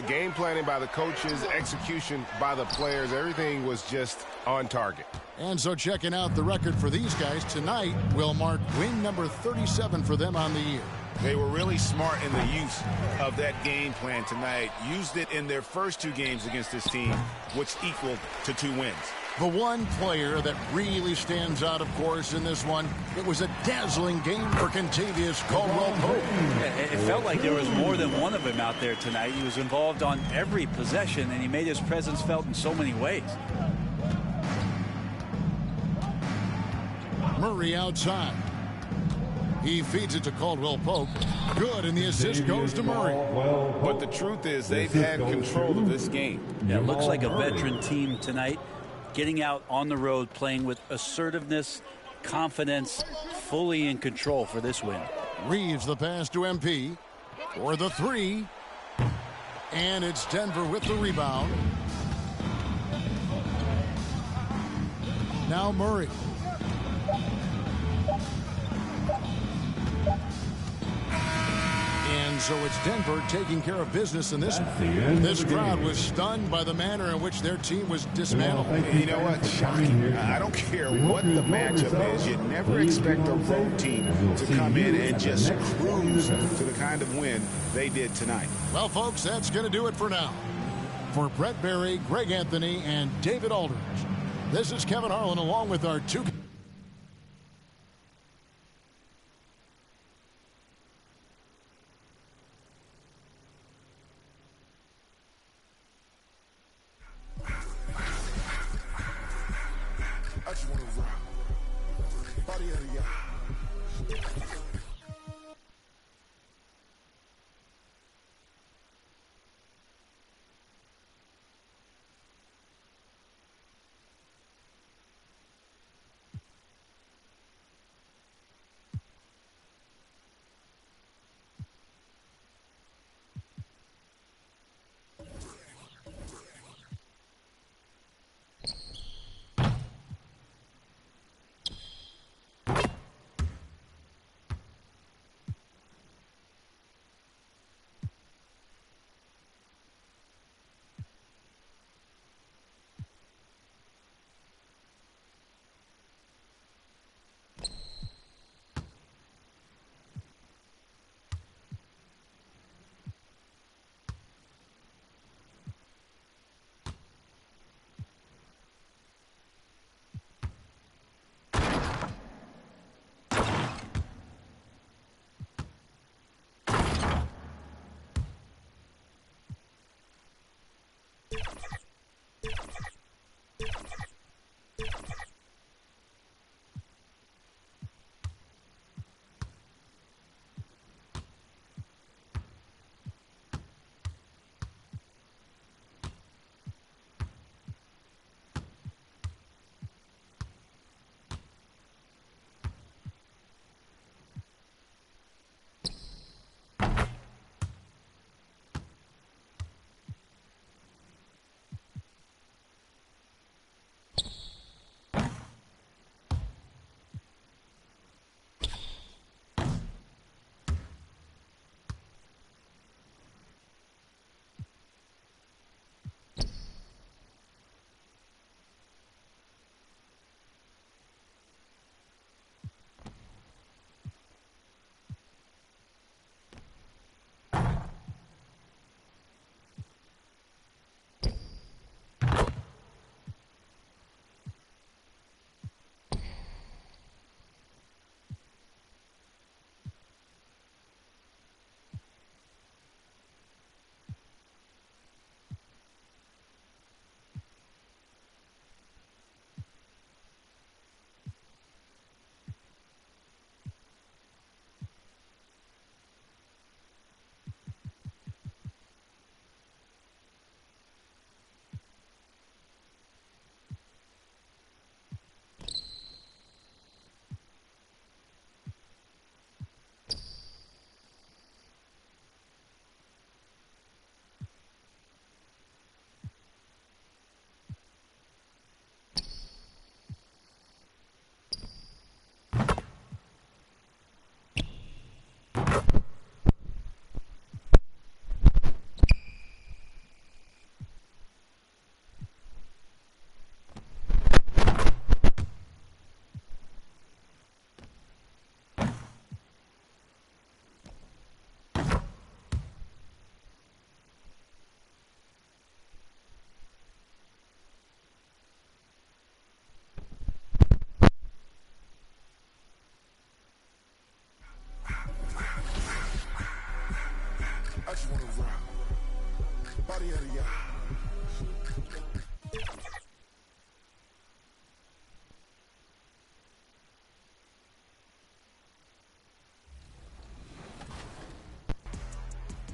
Game planning by the coaches, execution by the players, everything was just on target. And so checking out the record for these guys tonight will mark win number 37 for them on the year. They were really smart in the use of that game plan tonight. Used it in their first 2 games against this team, which equaled to 2 wins. The one player that really stands out, of course, in this one, it was a dazzling game for Kentavious Caldwell-Pope. It felt like there was more than one of them out there tonight. He was involved on every possession, and he made his presence felt in so many ways. Murray outside. He feeds it to Caldwell Pope. Good, and the assist goes to Murray. But the truth is they've had control of this game. Yeah, it looks like a veteran team tonight, getting out on the road, playing with assertiveness, confidence, fully in control for this win. Reeves the pass to MP for the 3. And it's Denver with the rebound. Now Murray. And so it's Denver taking care of business in this one. This crowd was stunned by the manner in which their team was dismantled. You know what? Shocking. I don't care what the matchup is. You never expect a road team to come in and just cruise to the kind of win they did tonight. Well, folks, that's going to do it for now. For Brett Berry, Greg Anthony, and David Aldridge, this is Kevin Harlan along with our 2... I just want to rock. Body of the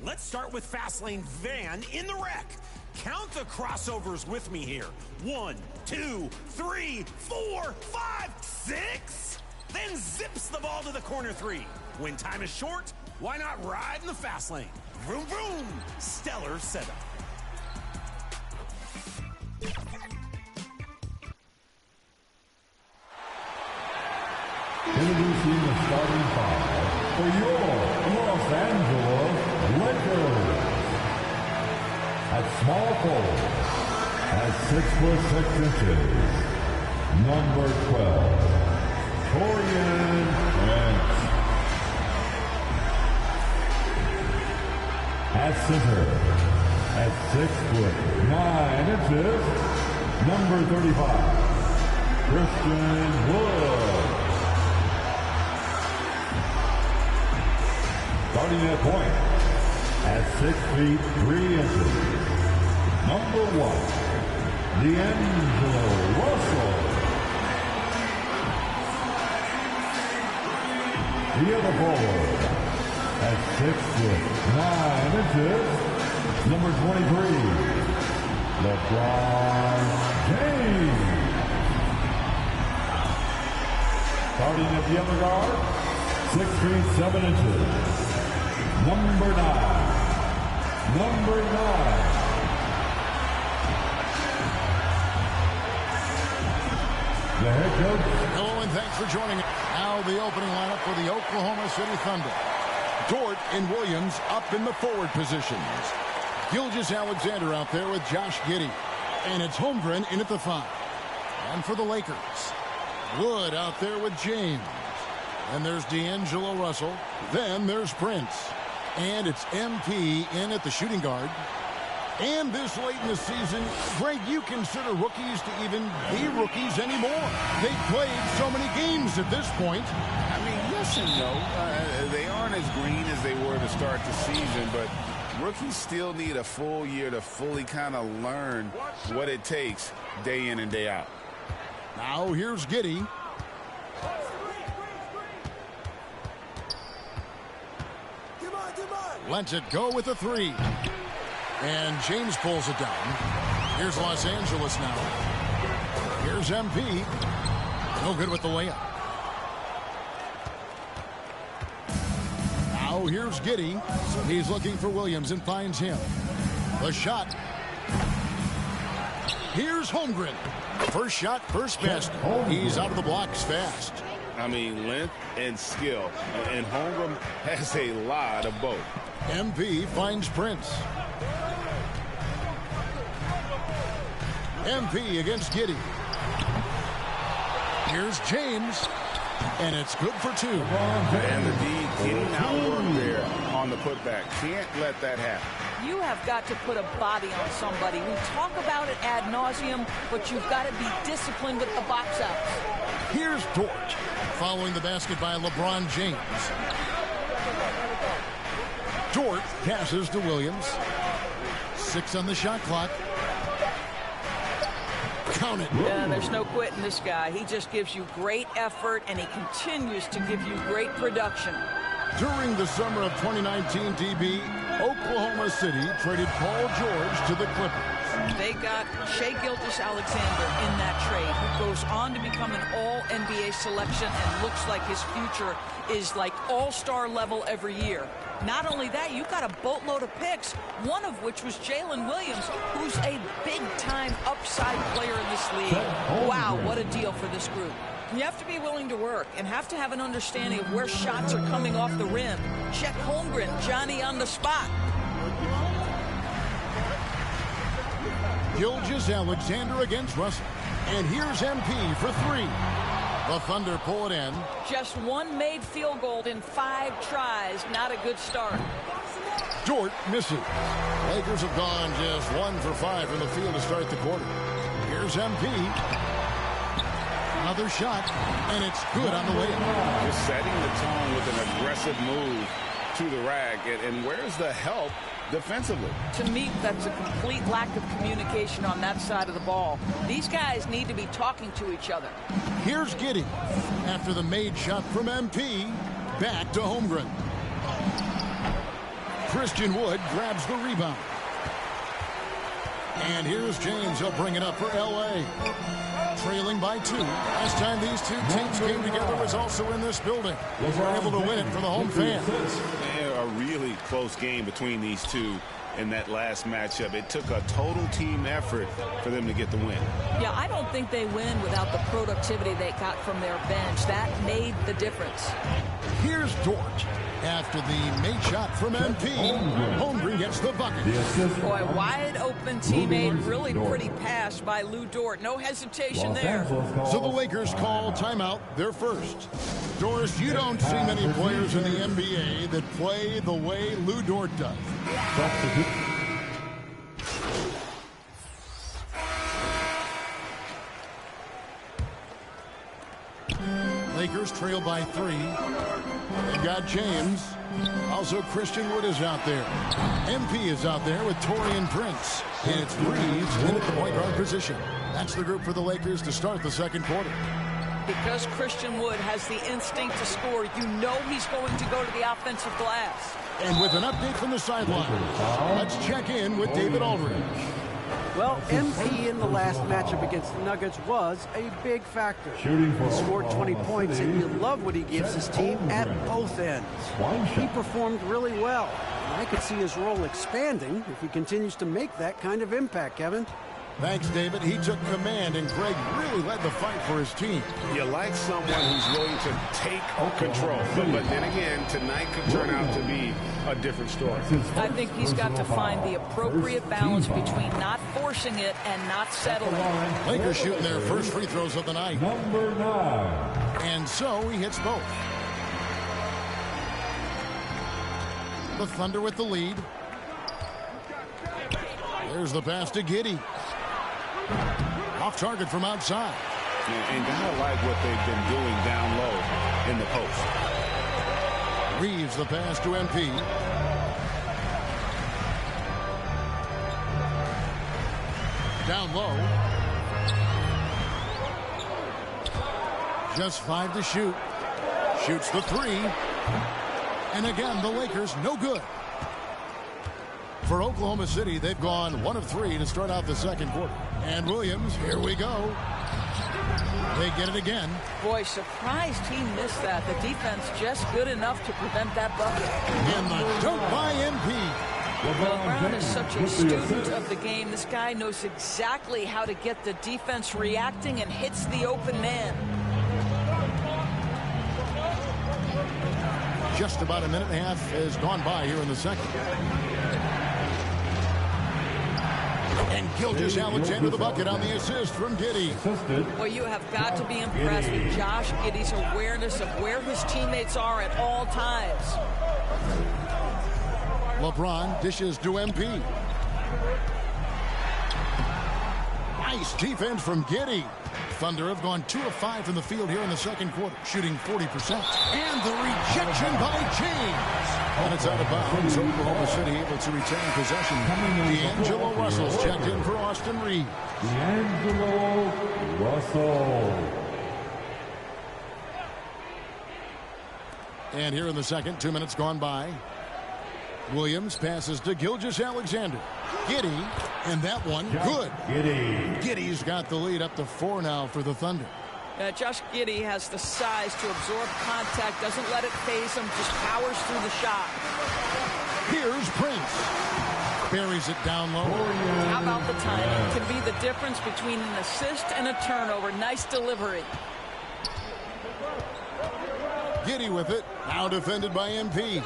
Let's start with Fastlane Van in the wreck. Count the crossovers with me here. 1, 2, 3, 4, 5, 6. Then zips the ball to the corner 3. When time is short, why not ride in the fast lane? Vroom, vroom. Stellar setup. Introducing the starting five for your Los Angeles Lakers. At small forward, at 6'6" number 12, Torian Prince. At center, at 6'9", number 35, Christian Wood. Starting at point, at 6'3", number 1, D'Angelo Russell. The other forward, at 6'9", number 23, LeBron James. Starting at the other guard, 6'7", number 9. The head coach. Hello and thanks for joining us. Now the opening lineup for the Oklahoma City Thunder. Dort and Williams up in the forward positions. Gilgeous-Alexander out there with Josh Giddey. And it's Holmgren in at the 5. And for the Lakers, Wood out there with James. And there's D'Angelo Russell. Then there's Prince. And it's MP in at the shooting guard. And this late in the season, Greg, you consider rookies to even be rookies anymore. They've played so many games at this point. I mean, yes and no. They aren't as green as they were to start the season, but rookies still need a full year to fully kind of learn what it takes day in and day out. Now here's Giddey. Lets it go with a 3. And James pulls it down. Here's Los Angeles now. Here's MP. No good with the layup. Now here's Giddey. He's looking for Williams and finds him. The shot. Here's Holmgren. First shot, first basket. He's out of the blocks fast. I mean, length and skill. And Holmgren has a lot of both. MP finds Prince. MP against Giddey. Here's James. And it's good for 2. And the D getting outwork there on the putback. Can't let that happen. You have got to put a body on somebody. We talk about it ad nauseum, but you've got to be disciplined with the box outs. Here's Dort. Following the basket by LeBron James. Dort passes to Williams. 6 on the shot clock. Count it. Yeah, there's no quitting this guy. He just gives you great effort, and he continues to give you great production. During the summer of 2019, DB, Oklahoma City traded Paul George to the Clippers. They got Shai Gilgeous-Alexander in that trade, who goes on to become an all-NBA selection and looks like his future is like all-star level every year. Not only that, you've got a boatload of picks, one of which was Jalen Williams, who's a big-time upside player in this league. Wow, what a deal for this group. You have to be willing to work and have to have an understanding of where shots are coming off the rim. Check Holmgren, Johnny on the spot. Gilgeous-Alexander against Russell. And here's MP for 3. The Thunder pull it in. Just one made field goal in 5 tries. Not a good start. Dort misses. Lakers have gone just 1 for 5 from the field to start the quarter. Here's MP. Another shot, and it's good on the way. Just setting the tone with an aggressive move to the rack. And where's the help defensively. To me, that's a complete lack of communication on that side of the ball. These guys need to be talking to each other. Here's Giddey. After the made shot from MP, back to Holmgren. Christian Wood grabs the rebound. And here's James. He'll bring it up for L.A. Trailing by 2. Last time these two teams came together was also in this building. They were able to win it for the home fans. A really close game between these two in that last matchup. It took a total team effort for them to get the win. Yeah, I don't think they win without the productivity they got from their bench. That made the difference. Here's Dort. After the made shot from MP, Holmgren gets the bucket. Boy, wide open teammate, really pretty pass by Lou Dort. No hesitation there. So the Lakers call timeout, their first. Doris, you don't see many players in the NBA that play the way Lou Dort does. Lakers trail by 3. They've got James. Also, Christian Wood is out there. MP is out there with Taurean Prince. And it's Reeves in at the point guard position. That's the group for the Lakers to start the second quarter. Because Christian Wood has the instinct to score, you know he's going to go to the offensive glass. And with an update from the sideline, let's check in with David Aldridge. Well, MP in the last matchup against the Nuggets was a big factor. He scored 20 points, and you love what he gives his team at both ends. He performed really well. And I could see his role expanding if he continues to make that kind of impact, Kevin. Thanks, David. He took command, and Greg really led the fight for his team. You like someone who's willing to take control. But then again, tonight could turn out to be a different story. I think he's got to find the appropriate balance between not forcing it and not settling. Lakers shooting their first free throws of the night. Number 9. And so he hits both. The Thunder with the lead. There's the pass to Giddey. Off target from outside. And gotta like what they've been doing down low in the post. Reeves the pass to MP. Down low. Just 5 to shoot. Shoots the 3. And again, the Lakers no good. For Oklahoma City, they've gone 1 of 3 to start out the second quarter. And Williams, here we go. They get it again. Boy, surprised he missed that. The defense just good enough to prevent that bucket. And the dunk by MP. Well, Brown is such a student of the game. This guy knows exactly how to get the defense reacting and hits the open man. Just about a minute and a half has gone by here in the second. And Gilgeous-Alexander the bucket on the assist from Giddey. Well, you have got to be impressed with Josh Giddey's awareness of where his teammates are at all times. LeBron dishes to MP. Nice defense from Giddey. Thunder have gone 2 of 5 from the field here in the second quarter, shooting 40%. And the rejection by James. And it's out of bounds. Oklahoma City able to retain possession. D'Angelo Russell's checked in for Austin Reeves. D'Angelo Russell. And here in the second, 2 minutes gone by. Williams passes to Gilgeous-Alexander. Giddey, and that one good. Giddey's got the lead up to 4 now for the Thunder. Josh Giddey has the size to absorb contact, doesn't let it phase him, just powers through the shot. Here's Prince. Buries it down low. How about the timing? Can be the difference between an assist and a turnover. Nice delivery. Giddey with it. Now defended by MP.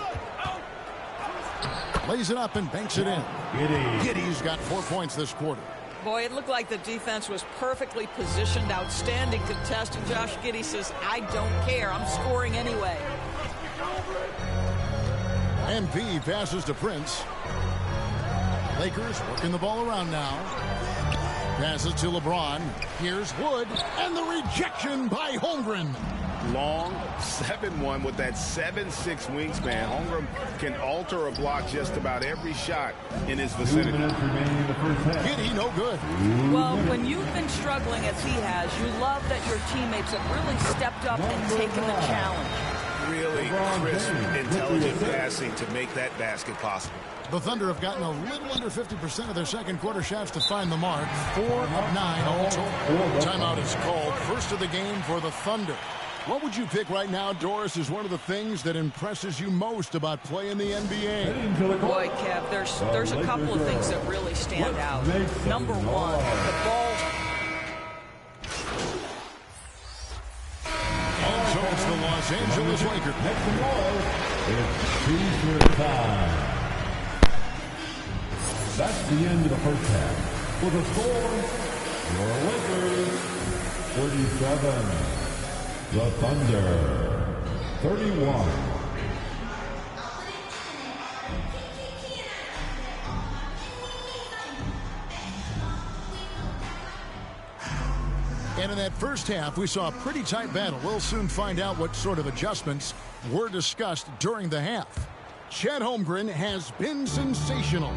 Lays it up and banks it in. Giddey's got 4 points this quarter. Boy, it looked like the defense was perfectly positioned. Outstanding contest. And Josh Giddey says, I don't care. I'm scoring anyway. MP passes to Prince. Lakers working the ball around now. Passes to LeBron. Here's Wood. And the rejection by Holmgren. long, 7'1", with that 7'6" wingspan. Holmgren can alter a block just about every shot in his vicinity. Giddey, no good. Well, when you've been struggling as he has, you love that your teammates have really stepped up and taken the challenge. Really crisp, intelligent passing to make that basket possible. The Thunder have gotten a little under 50% of their second quarter shots to find the mark. 4 of 9 all told. Timeout is called. First of the game for the Thunder. What would you pick right now, Doris, is one of the things that impresses you most about playing the NBA? Boy, Kev, there's a couple of things that really stand out. Number one, the ball. So it's the Los Angeles Lakers. It's T-shirt time. That's the end of the first half. For the score, your Lakers 37, the Thunder 31. And in that first half, we saw a pretty tight battle. We'll soon find out what sort of adjustments were discussed during the half. Chet Holmgren has been sensational.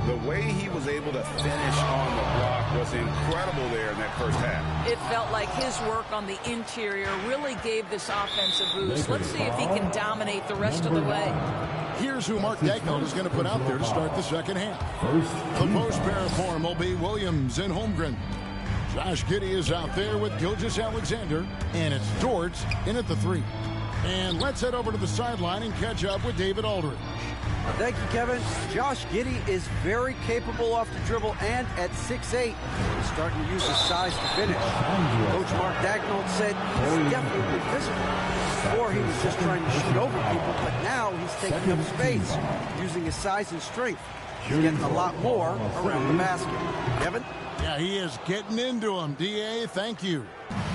The way he was able to finish on the block was incredible there in that first half. It felt like his work on the interior really gave this offense a boost. Let's see if he can dominate the rest of the way. Here's who Mark Daigneault is going to put out there to start the second half. The post pair form will be Williams and Holmgren. Josh Giddey is out there with Gilgeous-Alexander, and it's Dort in at the 3. And let's head over to the sideline and catch up with David Aldridge. Thank you, Kevin. Josh Giddey is very capable off the dribble and at 6'8". He's starting to use his size to finish. Coach Mark Daigneault said he's definitely physical. Before he was just trying to shoot over people, but now he's taking up space, using his size and strength. He's getting a lot more around the basket. Kevin? Yeah, he is getting into him. D.A., thank you.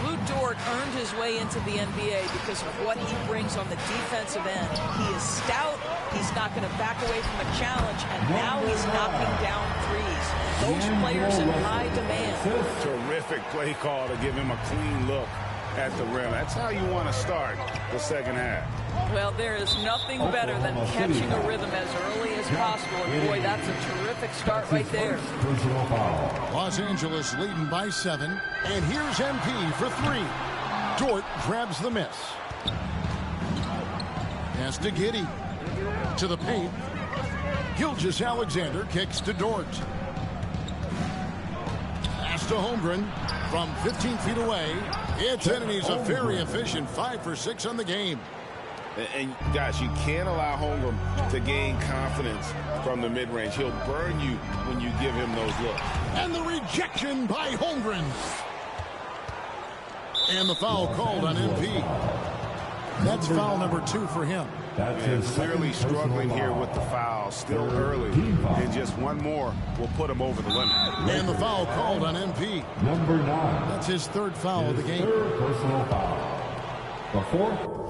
Lou Dort earned his way into the NBA because of what he brings on the defensive end. He is stout. He's not going to back away from a challenge, and now he's knocking down threes. Those players in high demand. Terrific play call to give him a clean look at the rim. That's how you want to start the second half. Well, there is nothing better than catching a rhythm as early as possible. And boy, that's a terrific start right there. Los Angeles leading by 7. And here's MP for 3. Dort grabs the miss. Pass to Giddey. To the paint. Gilgeous-Alexander kicks to Dort. Pass to Holmgren from 15 feet away. It's in, and he's a very efficient 5 for 6 on the game. And guys, you can't allow Holmgren to gain confidence from the mid-range. He'll burn you when you give him those looks. And the rejection by Holmgren. And the foul called on MP. That's foul number 2 for him. And clearly struggling here with the foul. Still early. And just one more will put him over the limit. And the foul called on MP. Number 9. That's his 3rd foul of the game. Third personal foul. The 4th.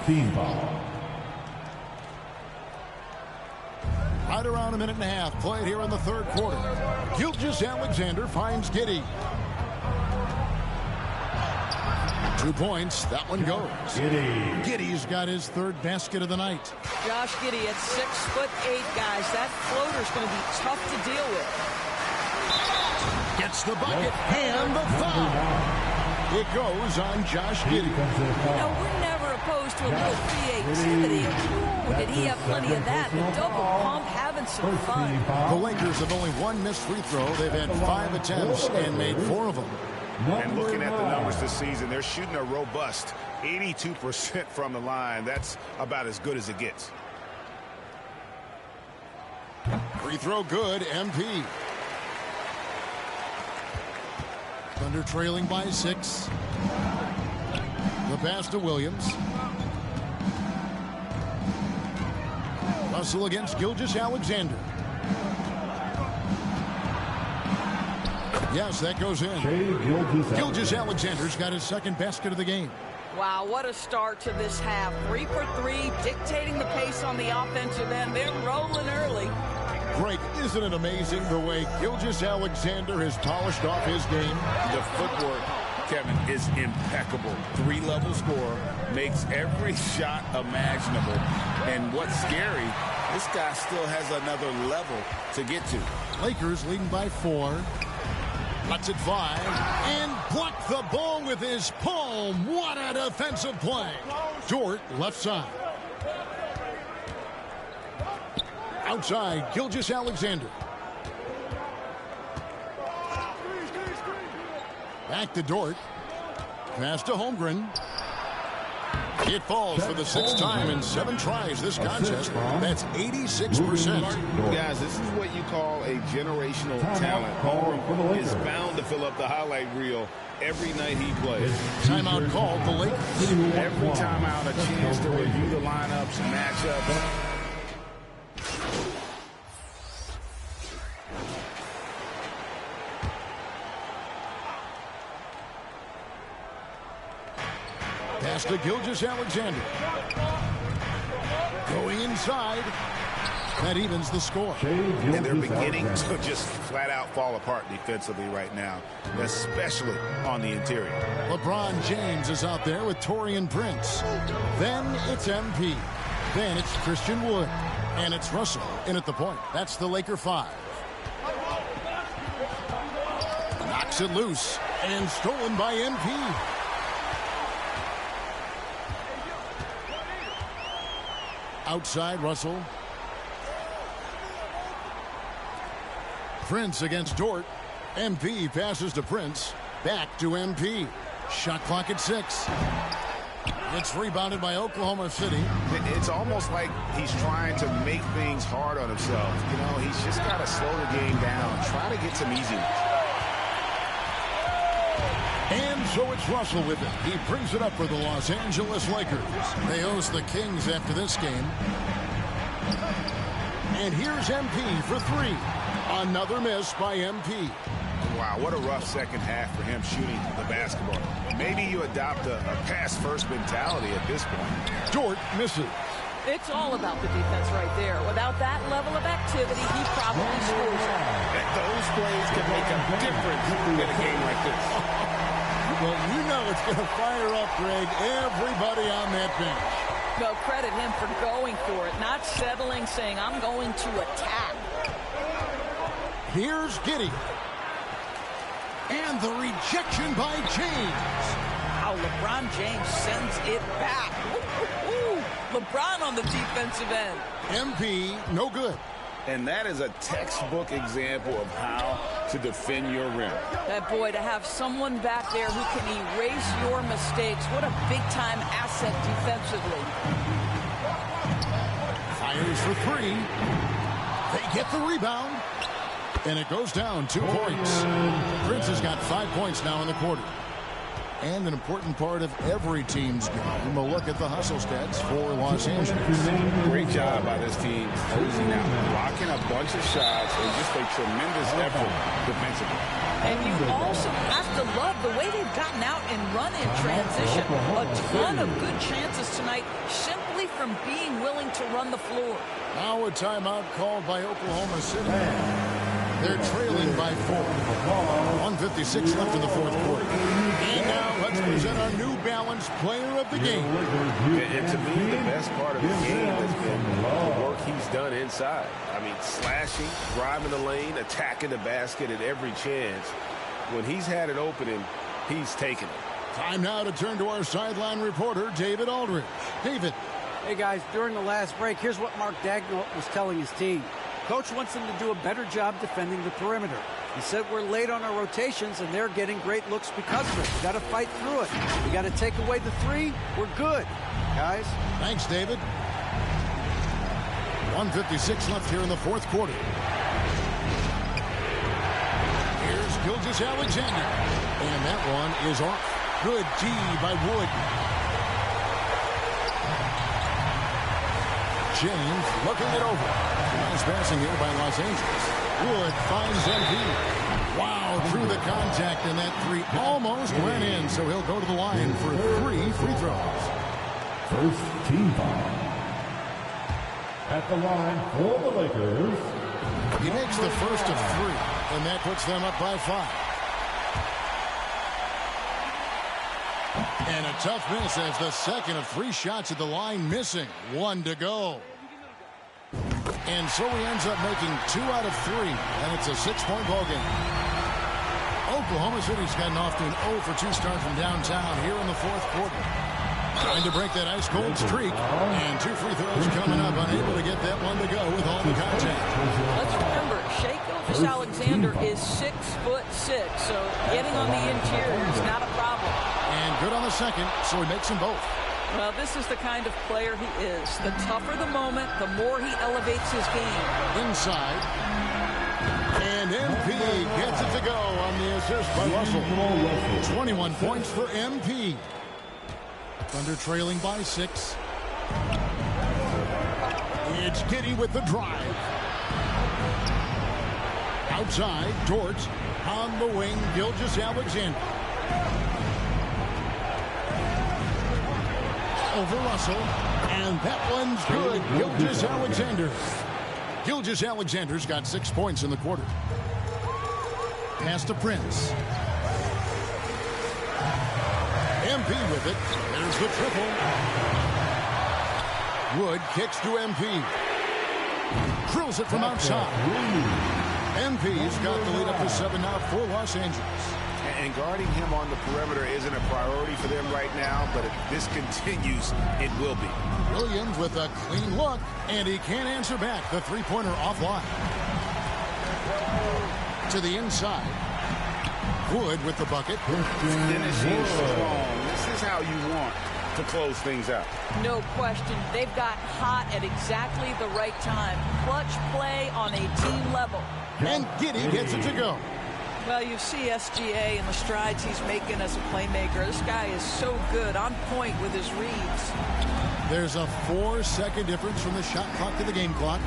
Team foul. Right around a minute and a half played here in the 3rd quarter. Gilgeous-Alexander finds Giddey. 2 points. That one goes. Giddey's got his 3rd basket of the night. Josh Giddey at 6'8", guys. That floater's going to be tough to deal with. Gets the bucket and the foul. It goes on Josh Giddey. You know, we're never opposed to a little creativity. Ooh, did he have plenty of that? The double pump, having some fun. The Lakers have only 1 missed free throw. They've had 5 attempts and made 4 of them. And looking at the numbers this season, they're shooting a robust 82% from the line. That's about as good as it gets. Free throw good, MP. Thunder trailing by 6. The pass to Williams. Russell against Gilgeous-Alexander. Yes, that goes in. Gilgeous-Alexander's got his second basket of the game. Wow, what a start to this half. 3 for 3, dictating the pace on the offensive end. They're rolling early. Greg, isn't it amazing the way Gilgeous-Alexander has polished off his game? The footwork, Kevin, is impeccable. 3-level scorer, makes every shot imaginable. And what's scary, this guy still has another level to get to. Lakers leading by 4. Lets it fly and blocked the ball with his palm. What a defensive play. Dort left side. Outside, Gilgeous-Alexander. Back to Dort. Pass to Holmgren. It falls for the 6th time in 7 tries this contest. That's 86%. Guys, this is what you call a generational talent. Holmgren is bound to fill up the highlight reel every night he plays. Timeout called the Lakers. Every timeout, a chance to review the lineups, matchups. Pass to Gilgeous-Alexander. Going inside. That evens the score. And they're beginning to just flat out fall apart defensively right now, especially on the interior. LeBron James is out there with Taurean Prince. Then it's MP. Then it's Christian Wood. And it's Russell in at the point. That's the Laker 5. Knocks it loose and stolen by MP. Outside, Russell. Prince against Dort. MP passes to Prince. Back to MP. Shot clock at 6. It's rebounded by Oklahoma City. It's almost like he's trying to make things hard on himself. You know, he's just got to slow the game down. Try to get some easy ones. And so it's Russell with it. He brings it up for the Los Angeles Lakers. They host the Kings after this game. And here's MP for 3. Another miss by MP. Wow, what a rough second half for him shooting the basketball. Maybe you adopt a pass-first mentality at this point. Dort misses. It's all about the defense right there. Without that level of activity, he probably scores. Those plays can make a difference in a game like this. Well, you know it's going to fire up, Greg, everybody on that bench. Well, credit him for going for it, not settling, saying, I'm going to attack. Here's Giddey. And the rejection by James. How LeBron James sends it back. LeBron on the defensive end. MP, no good. And that is a textbook example of how to defend your rim. That boy, to have someone back there who can erase your mistakes, what a big-time asset defensively. Fires for 3. They get the rebound. And it goes down 2 points. Prince has got 5 points now in the quarter. And an important part of every team's game. A look at the hustle stats for Los Angeles. Great job by this team closing out, blocking a bunch of shots, and just a tremendous effort defensively. And you also have to love the way they've gotten out and run in transition. A ton of good chances tonight simply from being willing to run the floor. Now a timeout called by Oklahoma City. They're trailing by 4. 1:56 left in the 4th quarter. And now let's present our New Balance player of the game. And to me, the best part of the game has been the work he's done inside. I mean, slashing, driving the lane, attacking the basket at every chance. When he's had it opening, he's taken it. Time now to turn to our sideline reporter, David Aldridge. David. Hey, guys, during the last break, here's what Mark Dagnall was telling his team. Coach wants them to do a better job defending the perimeter. He said we're late on our rotations, and they're getting great looks because of it. We got to fight through it. We got to take away the three. We're good, guys. Thanks, David. 1:56 left here in the fourth quarter. Here's Gilgeous-Alexander, and that one is off. Good D by Wood. James looking it over. Nice passing here by Los Angeles. Wood finds MP. Wow, through the contact, and that three almost went in, so he'll go to the line for 3 free throws. First team foul. At the line for the Lakers. He makes the first of 3, and that puts them up by 5. And a tough miss as the second of 3 shots at the line missing. 1 to go. And so he ends up making 2 out of 3, and it's a 6-point ball game. Oklahoma City's gotten off to an 0 for 2 start from downtown here in the fourth quarter. Trying to break that ice-cold streak, and 2 free throws coming up, unable to get that one to go with all the contact. Let's remember, Shai Gilgeous-Alexander is 6'6", so getting on the interior is not a problem. And good on the second, so he makes them both. Well, this is the kind of player he is. The tougher the moment, the more he elevates his game. Inside. And MP gets it to go on the assist by Russell. 21 points for MP. Thunder trailing by 6. It's Giddey with the drive. Outside, Dort. On the wing, Gilgeous-Alexander. Over Russell. And that one's good. Gilgeous-Alexander. Gilgeous-Alexander's got 6 points in the quarter. Pass to Prince. MP with it. There's the triple. Wood kicks to MP. Drills it from outside. MP's got the lead up to 7 now for Los Angeles. And guarding him on the perimeter isn't a priority for them right now, but if this continues, it will be. Williams with a clean look, and he can't answer back. The three-pointer offline. To the inside. Wood with the bucket. Finishing strong. This is how you want to close things out. No question. They've got hot at exactly the right time. Clutch play on a team level. And Giddey gets it to go. Well, you see SGA and the strides he's making as a playmaker. This guy is so good, on point with his reads. There's a 4-second difference from the shot clock to the game clock.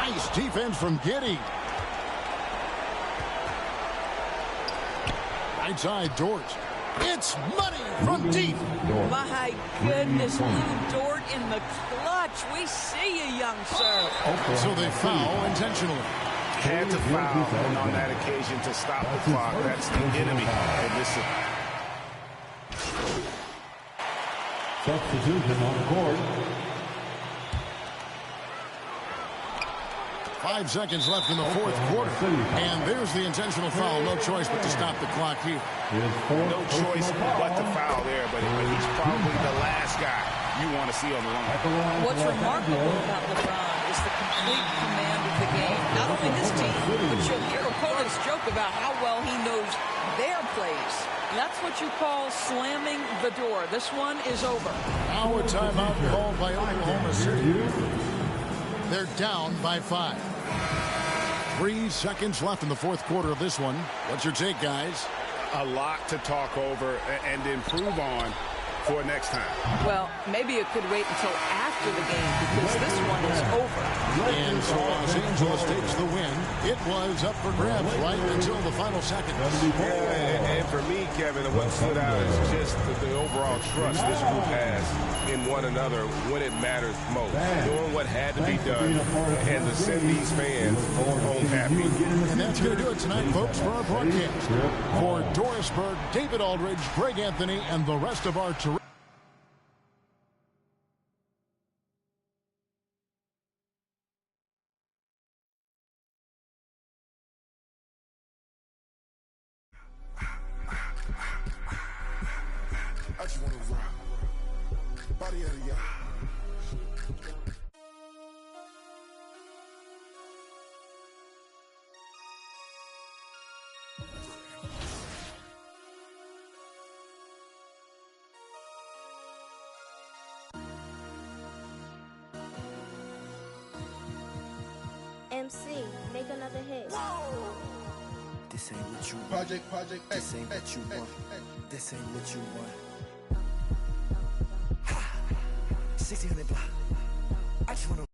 Nice defense from Giddey. Right side, Dort. It's money from deep. My goodness, Lou Dort in the clutch. We see you, young sir. So they foul intentionally. Had to foul on that occasion to stop the clock. That's the enemy of this. Substitution on the court. 5 seconds left in the fourth quarter. And there's the intentional foul. No choice but to stop the clock here. No choice but to foul there, but he's probably the last guy you want to see on the line. What's remarkable about LeBron is the complete command of the game. Not only his team, but you'll hear opponents joke about how well he knows their plays. That's what you call slamming the door. This one is over. Now a timeout called by Oklahoma City. They're down by 5. 3 seconds left in the fourth quarter of this one. What's your take, guys? A lot to talk over and improve on for next time. Well, maybe it could wait until after the game because this one is over. And so Los Angeles takes the win. It was up for grabs right until the final seconds. Yeah, and for me, Kevin, what stood out is just the overall trust this group has in one another when it matters most. Doing what had to be done and to send these fans home happy. And that's going to do it tonight, folks, for our broadcast. For Doris Berg, David Aldridge, Greg Anthony, and the rest of our terrific I just want to rock. Body out of y'all. MC, make another hit. This ain't what you want. Project This ain't what you want. This ain't what you want. Ha! 1600 block. I just wanna